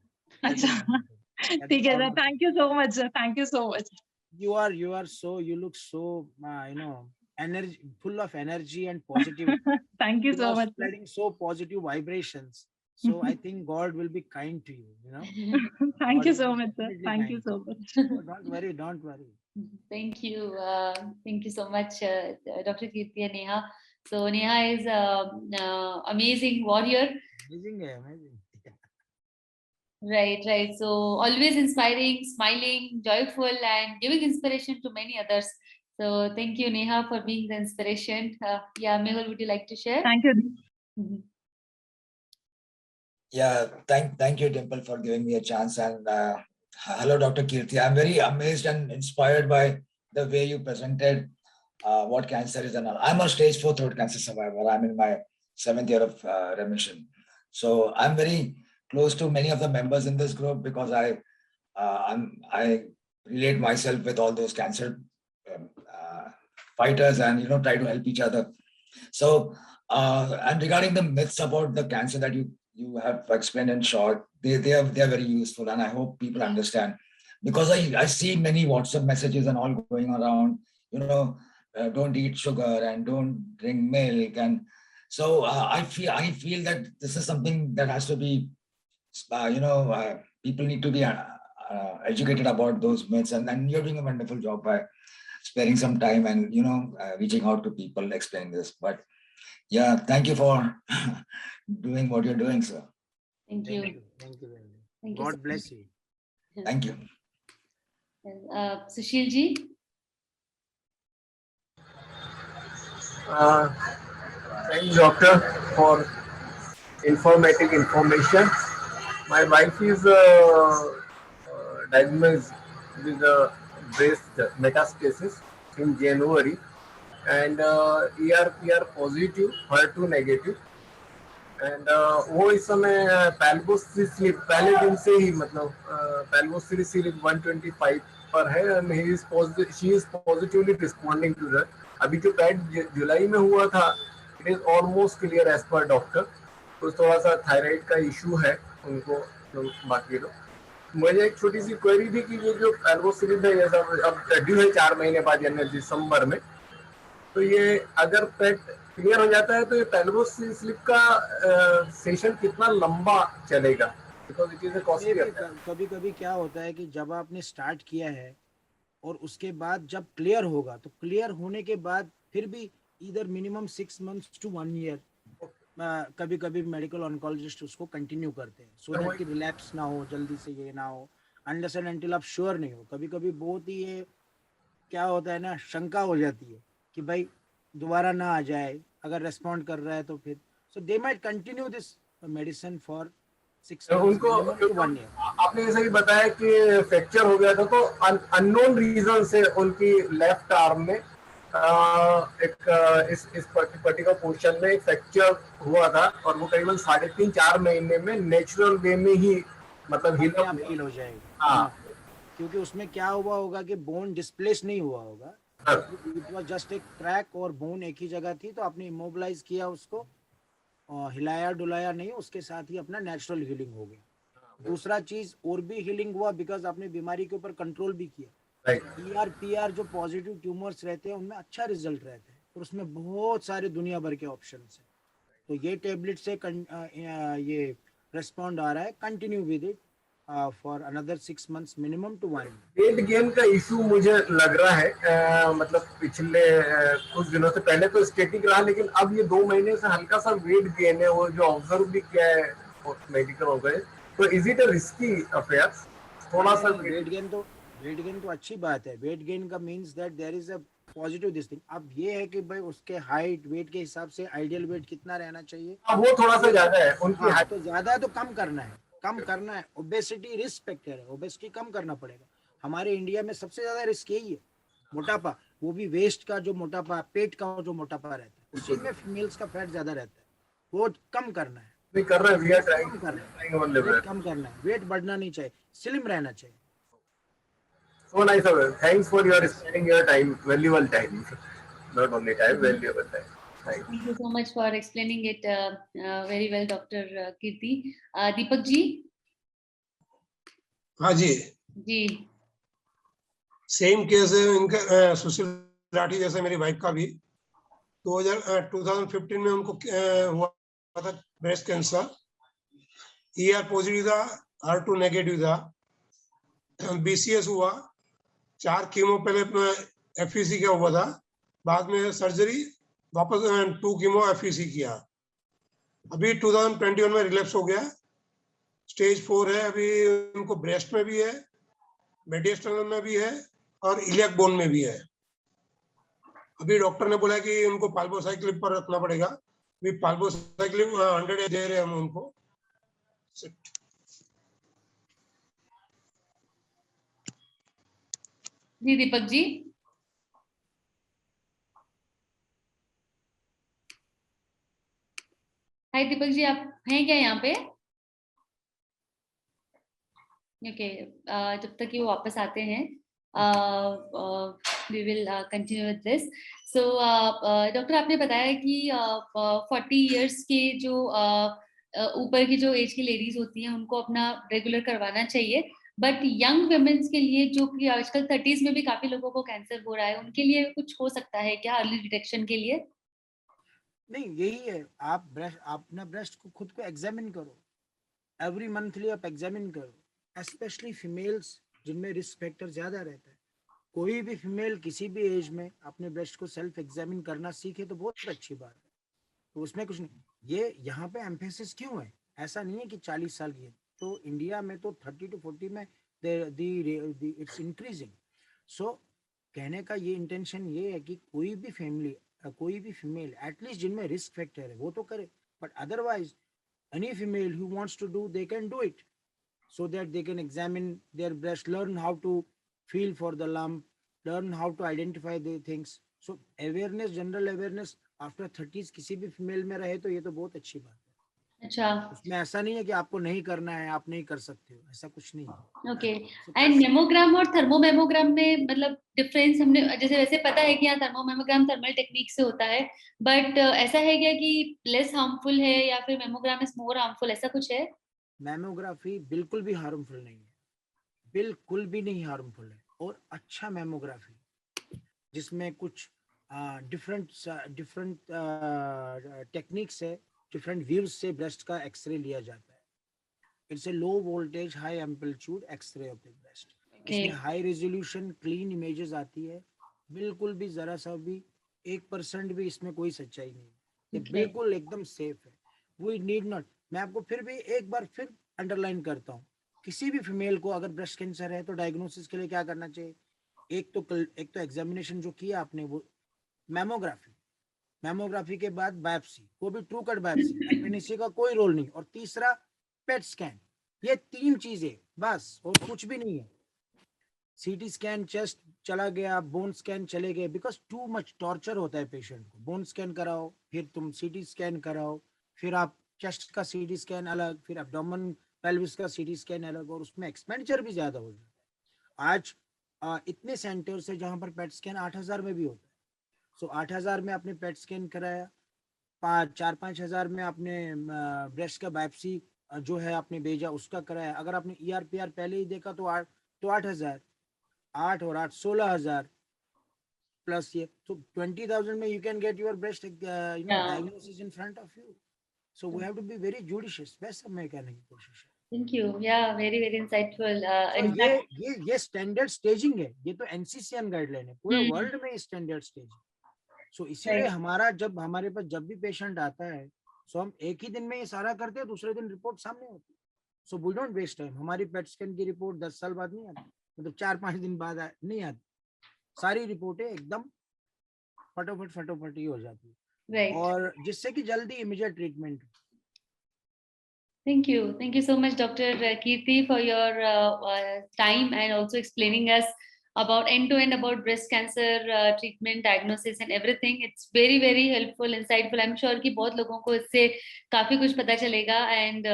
अच्छा ठीक है sir, thank you so much sir, thank you so much. You look so energy, full of energy and positivity. Thank you so much. Spreading so positive vibrations. So I think God will be kind to you. You know. Thank you so much, sir. Thank you so much. Don't worry. Don't worry. Thank you so much, Dr. Kirti and Neha. So Neha is amazing warrior. Amazing. Right. So always inspiring, smiling, joyful, and giving inspiration to many others. So thank you, Neha, for being the inspiration. Yeah, Mehul, would you like to share? Thank you. Yeah, thank you, Dimple, for giving me a chance. And hello, Dr. Kirti. I'm very amazed and inspired by the way you presented what cancer is and all. I'm a stage 4 throat cancer survivor. I'm in my 7th year of remission. So I'm very close to many of the members in this group because I relate myself with all those cancer fighters and try to help each other. So and regarding the myths about the cancer that you have explained in short, they are very useful, and I hope people understand, because I see many WhatsApp messages and all going around, don't eat sugar and don't drink milk, and so I feel that this is something that has to be people need to be educated about those myths, and you're doing a wonderful job by sparing some time and reaching out to people, explaining this. But yeah, thank you for doing what you're doing, sir. Thank you. Thank you very much. Thank you. God bless you. Thank you. Sushil ji. Thank you, doctor, for informative information. My wife is diagnosed with breast metastasis in January, and ER positive, HER2 negative, and वो इस समय पैल्बोसिलिक पहले दिन से ही मतलब पैल्बोसिलिक 125 पर है, and she is positively responding to that. अभी जो पैड जुलाई में हुआ था, it is almost clear as per doctor. तो थोड़ा सा थायराइड का इशू है उनको, तो बाकी लोग। मुझे एक छोटी सी क्वेरी थी कि ये जो पैल्बोसिलिक है, ये सब अब ड्यू है 4 महीने बाद यानी दिसंबर में, तो ये अगर पेट क्लियर हो जाता है तो ये पैल्बोसिलिक का सेशन कितना लंबा चलेगा? Because it is a costly. कभी कभी क्या होता है कि जब आपने स्टार्ट किया है और उसके बाद जब क्लियर होगा, तो क्लियर होने के बाद फिर भी इधर मिनिमम 6 months to 1 year कभी कभी मेडिकल ऑन्कोलॉजिस्ट उसको कंटिन्यू करते हैं, सो दैट कि रिलैप्स ना हो, जल्दी से ये ना हो, अनलेस एंड अनटिल आप श्योर नहीं हो। कभी कभी बहुत ही ये क्या होता है ना, शंका हो जाती है कि भाई दोबारा ना आ जाए, अगर रेस्पॉन्ड कर रहा है तो फिर so they might continue this medicine for 6 months to 1 year। आपने जैसे ही बताया कि फ्रैक्चर हो गया था, तो अननोन रीजन से उनकी लेफ्ट आर्म में एक इस पर्टिकुलर पोर्शन में एक फ्रैक्चर हुआ था, और वो करीबन 3.5-4 महीने में नेचुरल वे में ही मतलब हील हो जाएगा। हाँ, क्योंकि उसमें क्या हुआ होगा कि बोन डिस्प्लेस नहीं हुआ होगा, इट वाज जस्ट एक क्रैक और बोन एक ही जगह थी, तो आपने इमोबिलाइज किया उसको, हिलाया डुलाया नहीं, उसके साथ ही अपना नेचुरल हीलिंग हो गया। दूसरा चीज और भी हीलिंग हुआ बिकॉज आपने बीमारी के ऊपर कंट्रोल भी किया। ER-PR जो पॉजिटिव ट्यूमर्स रहते हैं उनमें अच्छा रिजल्ट रहता है, और उसमें बहुत सारे दुनिया भर के ऑप्शंस हैं। तो ये टेबलेट से ये रेस्पॉन्ड आ रहा है, continue with it for another 6 months minimum to 1 year। Weight gain का इशू मुझे लग रहा है, मतलब पिछले कुछ दिनों से पहले तो स्टेटिक रहा, लेकिन अब ये 2 महीने से हल्का सा वेट गेन है, वो जो ऑब्जर्व भी किया है मेडिकल हो गए, तो is it a risky affair? थोड़ा सा वेट गेन तो अच्छी बात है। वेट गेन का means that there is a positive this thing. अब ये है कि भाई उसके हाइट वेट के हिसाब से आइडियल वेट कितना रहना चाहिए, वो थोड़ा सा ज्यादा है उनकी हाइट, तो ज्यादा है तो कम करना है। ओबेसिटी रिस्क फैक्टर है, ओबेसिटी कम करना पड़ेगा। हमारे इंडिया में सबसे ज्यादा रिस्क यही है, मोटापा, वो भी वेस्ट का जो मोटापा, पेट का जो मोटापा रहता है, उसी में फीमेल्स का फैट ज्यादा रहता है, वो कम करना है। नहीं कर रहे हैं, वी आर ट्राइंग कम करना है, वेट बढ़ना नहीं चाहिए, स्लिम रहना चाहिए। So nice, sir. Thanks for your spending your time, valuable time. Not only time, valuable time. Thank you so much for explaining it very well, Dr. Kirti. Deepak ji? हाँ जी जी। Same case है इनका, सुशील राठी जैसे मेरी wife का भी 2015 में उनको हुआ था ब्रेस्ट कैंसर, ER पॉजिटिव था, HER2 नेगेटिव था, BCS हुआ, 4 कीमो पहले FEC का हुआ था, बाद में सर्जरी, वापस 2 कीमो FEC किया। अभी 2021 में रिलैप्स हो गया, स्टेज 4 है। अभी उनको ब्रेस्ट में भी है, मेडिस्टल में भी है और इलियक बोन में भी है। अभी डॉक्टर ने बोला कि उनको पाल्बोसाइक्लिन पर रखना पड़ेगा। अभी पाल्बोसाइक्लिन 100 दे रहे हैं हम उनको, जी दीपक जी। हाय दीपक जी, आप हैं क्या यहाँ पे? ओके, जब तक कि वो वापस आते हैं we will continue with this. So doctor, आपने बताया कि 40 इयर्स के जो ऊपर की जो एज की लेडीज होती हैं उनको अपना रेगुलर करवाना चाहिए, बट यंग वुमेन्स के लिए जो कि आजकल 30s में भी काफी लोगों को कैंसर हो रहा है, उनके लिए कुछ हो सकता है क्या अर्ली डिटेक्शन के लिए? नहीं, यही है, आप अपना ब्रेस्ट को खुद को एग्जामिन करो, एवरी मंथली आप एग्जामिन करो, स्पेशली फीमेल्स जिनमें रिस्क फैक्टर ज्यादा रहता है। कोई भी फीमेल किसी भी एज में अपने ब्रेस्ट को सेल्फ एग्जामिन करना सीखे तो बहुत अच्छी बात है, तो उसमें कुछ नहीं। ये यहाँ पे एम्फेसिस क्यों है, ऐसा नहीं है कि 40 साल की है, तो इंडिया में तो 30 to 40 में इट्स इंक्रीजिंग। सो कहने का ये इंटेंशन ये है कि कोई भी फैमिली, कोई भी फीमेल एटलीस्ट जिनमें रिस्क फैक्टर है वो तो करे, but otherwise any female who wants to do, they can do it, so that they can examine their breast, learn how to feel for the lump, learn how to identify the things. So awareness, general awareness after 30s किसी भी female में रहे तो ये तो बहुत अच्छी बात है। अच्छा, उसमें ऐसा नहीं है कि आपको नहीं करना है, आप नहीं कर सकते हो, ऐसा कुछ नहीं है। Okay. So and that's- mammogram और थर्मोमेमोग्राम में मतलब डिफरेंस, हमने जैसे वैसे पता है कि यहाँ थर्मोमेमोग्राम थर्मल टेक्निक से होता है, बट ऐसा है क्या कि लेस हार्मफुल है या फिर मेमोग्राम इज मोर हार्मफुल, ऐसा कुछ है? मैमोग्राफी बिल्कुल भी हार्मफुल नहीं है, बिल्कुल भी नहीं हार्मफुल है। और अच्छा मैमोग्राफी जिसमें कुछ डिफरेंट डिफरेंट टेक्निक्स है, डिफरेंट व्यूज से ब्रेस्ट का एक्सरे लिया जाता है। It's a low voltage high amplitude X-ray of the breast. इसमें हाई रेजोल्यूशन क्लीन इमेजेस आती है, बिल्कुल भी जरा सा भी 1% भी इसमें कोई सच्चाई नहीं है, ये बिल्कुल एकदम सेफ है। वी नीड नॉट, मैं आपको फिर भी एक बार फिर अंडरलाइन करता हूँ, किसी भी फीमेल को अगर ब्रेस्ट कैंसर है तो डायग्नोसिस के लिए क्या करना चाहिए? एक तो एग्जामिनेशन जो किया आपने वो मैमोग्राफी, मैमोग्राफी के बाद बायोप्सी, वो भी ट्रू कट बायोप्सी, एपिनिसी का कोई रोल नहीं, और तीसरा पेट स्कैन। ये 3 चीजें बस, और कुछ भी नहीं है। सीटी स्कैन चेस्ट चला गया, बोन स्कैन चले गए, बिकॉज टू मच टॉर्चर होता है पेशेंट को। बोन स्कैन कराओ, फिर तुम सीटी स्कैन कराओ, फिर आप चेस्ट का सीटी स्कैन अलग, फिर एब्डोमेन पेल्विस का सीटी स्कैन अलग, और उसमें एक्सपेंडिचर भी ज्यादा हो जाता है। आज इतने सेंटर्स है जहां पर पेट स्कैन 8,000 में भी होता है। सो 8,000 में आपने पेट स्कैन कराया, 4-5 हजार में आपने ब्रेस्ट का बायोप्सी जो है आपने भेजा उसका कराया, अगर आपने ER-PR पहले ही देखा तो 8,000, 8 और 8 16,000 प्लस ये, तो 20,000 में you can get your breast diagnosis in front of you. So we have to be very judicious, वैसा मैं कहने की कोशिश है। Thank you, yeah very very insightful. ये स्टैंडर्ड स्टेजिंग है, ये तो NCCN गाइडलाइन है, पूरे वर्ल्ड में स्टैंडर्ड स्टेजिंग। सो इसीलिए हमारा जब हमारे पास जब भी पेशेंट आता है, सो हम एक ही दिन में ये सारा करते हैं, दूसरे दिन रिपोर्ट सामने होती है। So we don't waste time. हमारी पेट स्कैन की रिपोर्ट 10 साल बाद नहीं आती, मतलब 4-5 दिन बाद नहीं आती, सारी रिपोर्टें एकदम फटोफट ही हो जाती है, राइट। और जिससे कि जल्दी immediate treatment. Thank you so much, Dr. Kirti, for your time and also explaining us about end-to-end about breast cancer treatment, diagnosis and everything. It's very very helpful, insightful. I'm sure कि बहुत लोगों को इससे काफी कुछ पता चलेगा, and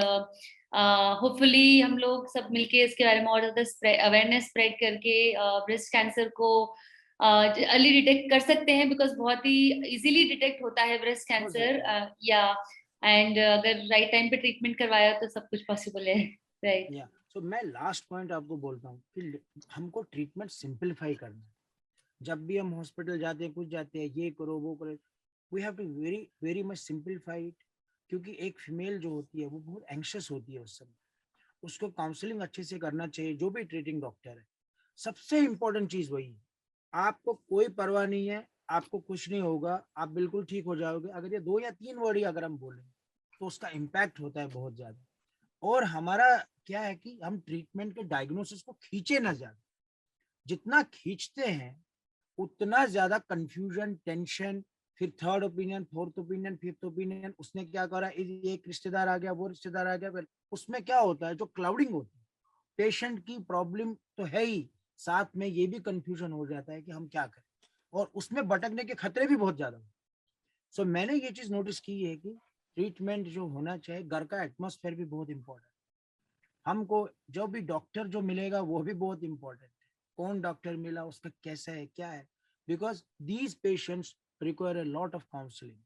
hopefully हम लोग सब मिलके इसके बारे में और ज़्यादा अवेयरनेस स्प्रेड करके ब्रेस्ट कैंसर को अर्ली डिटेक्ट कर सकते हैं, बिकॉज बहुत ही इजीली डिटेक्ट होता है ब्रेस्ट कैंसर, या एंड अगर राइट टाइम पे ट्रीटमेंट करवाया तो सब कुछ पॉसिबल है, राइट? या सो मैं लास्ट पॉइंट आपको बोलता हूँ कि हमको ट्रीटमेंट सिंपलीफाई करना है। जब भी हम हॉस्पिटल जाते हैं, कुछ जाते हैं, ये करो वो करो, we have to very very much simplify it, क्योंकि एक फीमेल जो होती है वो बहुत एंग्शियस होती है उस समय, उसको काउंसलिंग अच्छे से करना चाहिए, जो भी ट्रीटिंग डॉक्टर है। सबसे इम्पोर्टेंट चीज वही है, आपको कोई परवाह नहीं है, आपको कुछ नहीं होगा, आप बिल्कुल ठीक हो जाओगे, अगर ये 2 या 3 वर्ड ही अगर हम बोलें तो उसका इम्पैक्ट होता है बहुत ज्यादा। और हमारा क्या है कि हम ट्रीटमेंट के डायग्नोसिस को खींचे ना ज्यादा, जितना खींचते हैं उतना ज्यादा कंफ्यूजन, टेंशन, फिर third opinion, fourth opinion, fifth opinion, उसने क्या करा, एक रिश्तेदार आ गया, वो रिश्तेदार आ गया, फिर उसमें क्या होता है, जो क्लाउडिंग होती है, पेशेंट की प्रॉब्लम तो है ही, साथ में ये भी कंफ्यूजन हो जाता है कि हम क्या करें, और उसमें भटकने के खतरे भी बहुत ज्यादा। सो मैंने ये चीज नोटिस की है कि ट्रीटमेंट जो होना चाहिए, घर का एटमॉस्फेयर भी बहुत इंपॉर्टेंट, हमको जो भी डॉक्टर जो मिलेगा वो भी बहुत इंपॉर्टेंट है, कौन डॉक्टर मिला, उसका कैसा है, क्या है, because these patients require a lot of counseling.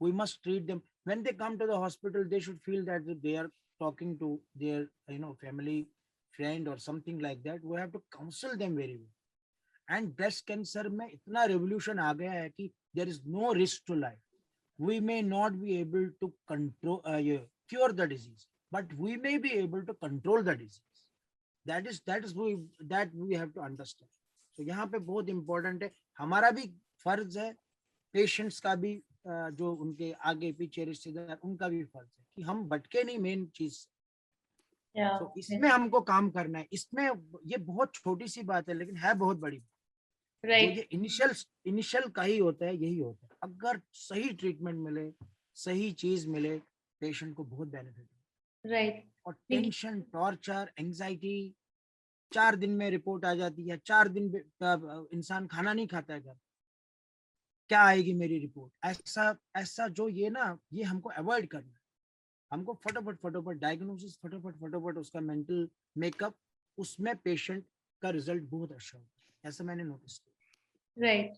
We must treat them when they come to the hospital. They should feel that they are talking to their family friend or something like that. We have to counsel them very well. And breast cancer में इतना revolution आ गया है कि there is no risk to life. We may not be able to control cure the disease, but we may be able to control the disease. That we have to understand. So यहाँ पे बहुत important है, हमारा भी फर्ज है, patients का भी, जो उनके आगे पीछे रिश्तेदार, उनका भी फर्ज है कि हम भटके नहीं मेन चीज। तो इसमें हमको काम करना है। इसमें ये बहुत छोटी सी बात है लेकिन है बहुत बड़ी। राइट, ये इनिशियल का ही होता है, यही होता है। अगर सही ट्रीटमेंट मिले, सही चीज मिले, पेशेंट को बहुत बेनिफिट है। राइट, और टेंशन, टॉर्चर, एंजाइटी, 4 दिन में रिपोर्ट आ जाती है, 4 दिन इंसान खाना नहीं खाता है घर, क्या आएगी मेरी रिपोर्ट, ऐसा जो ये हमको अवॉइड करना है। हमको फटाफट डायग्नोसिस, फटाफट उसका मेंटल मेकअप, उसमें पेशेंट का रिजल्ट बहुत अच्छा होता है, ऐसा मैंने नोटिस किया। Right,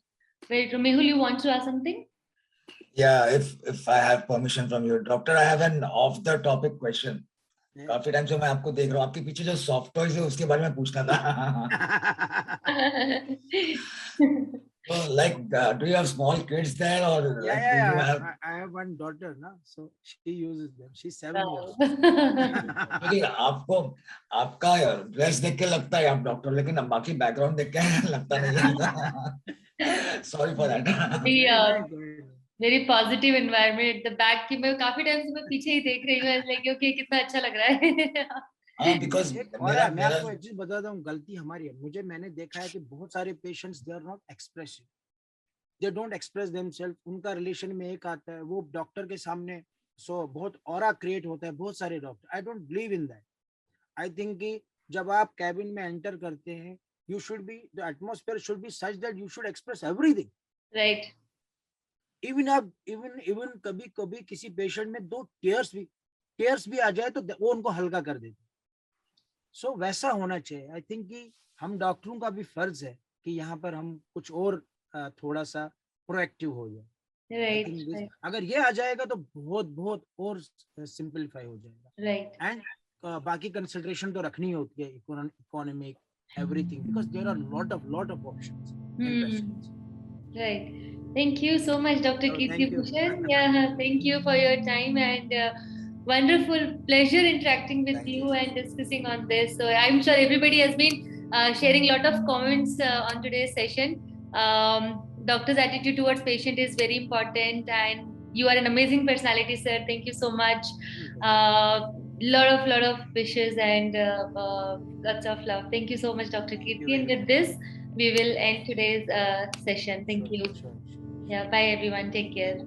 Mehul, you want to ask something? Yeah, if I have permission from you, doctor, I have an off the topic question. काफी टाइम से मैं आपको देख रहा हूँ, आपके पीछे जो सॉफ्ट टॉयज है उसके बारे में पूछना था। So, like, do you have small kids there, or like, do you have? I have one daughter, na, so she uses them. She's 7 years. क्योंकि आपको आपका ड्रेस देख के लगता है आप डॉक्टर, लेकिन बाकी बैकग्राउंड देख के लगता नहीं है। Sorry for that. Very positive environment at the back की मैं काफी टाइम से मैं पीछे ही देख रही हूँ, लाइक ओके कितना अच्छा लग रहा है। Because मैं आपको एक चीज बताता हूँ, गलती हमारी है। मैंने देखा है कि बहुत सारे patients they are not expressive, they don't express themselves. उनका रिलेशन में एक आता है, वो डॉक्टर के सामने बहुत ऑरा क्रिएट होता है, बहुत सारे doctor. I don't believe in that. I think कि जब आप कैबिन में एंटर करते हैं, you should be, the atmosphere should be such that you should express everything. Right, even कभी किसी पेशेंट में 2 टीयर्स भी आ जाए तो वो उनको हल्का कर देते। सो वैसा होना चाहिए। आई थिंक कि हम डॉक्टरों का भी फर्ज है कि यहाँ पर हम कुछ और थोड़ा सा प्रोएक्टिव हो जाए। राइट, अगर ये आ जाएगा तो बहुत और सिंपलीफाई हो जाएगा। राइट, एंड बाकी कंसिडरेशन तो रखनी होती है, economic, everything, because there are lot of options in patients. Right. Thank you so much, Dr. Kirti Bhushan. Yeah, thank you for your time and wonderful pleasure interacting with you and discussing on this. So I'm sure everybody has been sharing a lot of comments on today's session. Doctor's attitude towards patient is very important, and you are an amazing personality, sir. Thank you so much. Lot of wishes and lots of love. Thank you so much, Dr. Kirti. And with this, we will end today's session. Thank you. Yeah, bye everyone. Take care.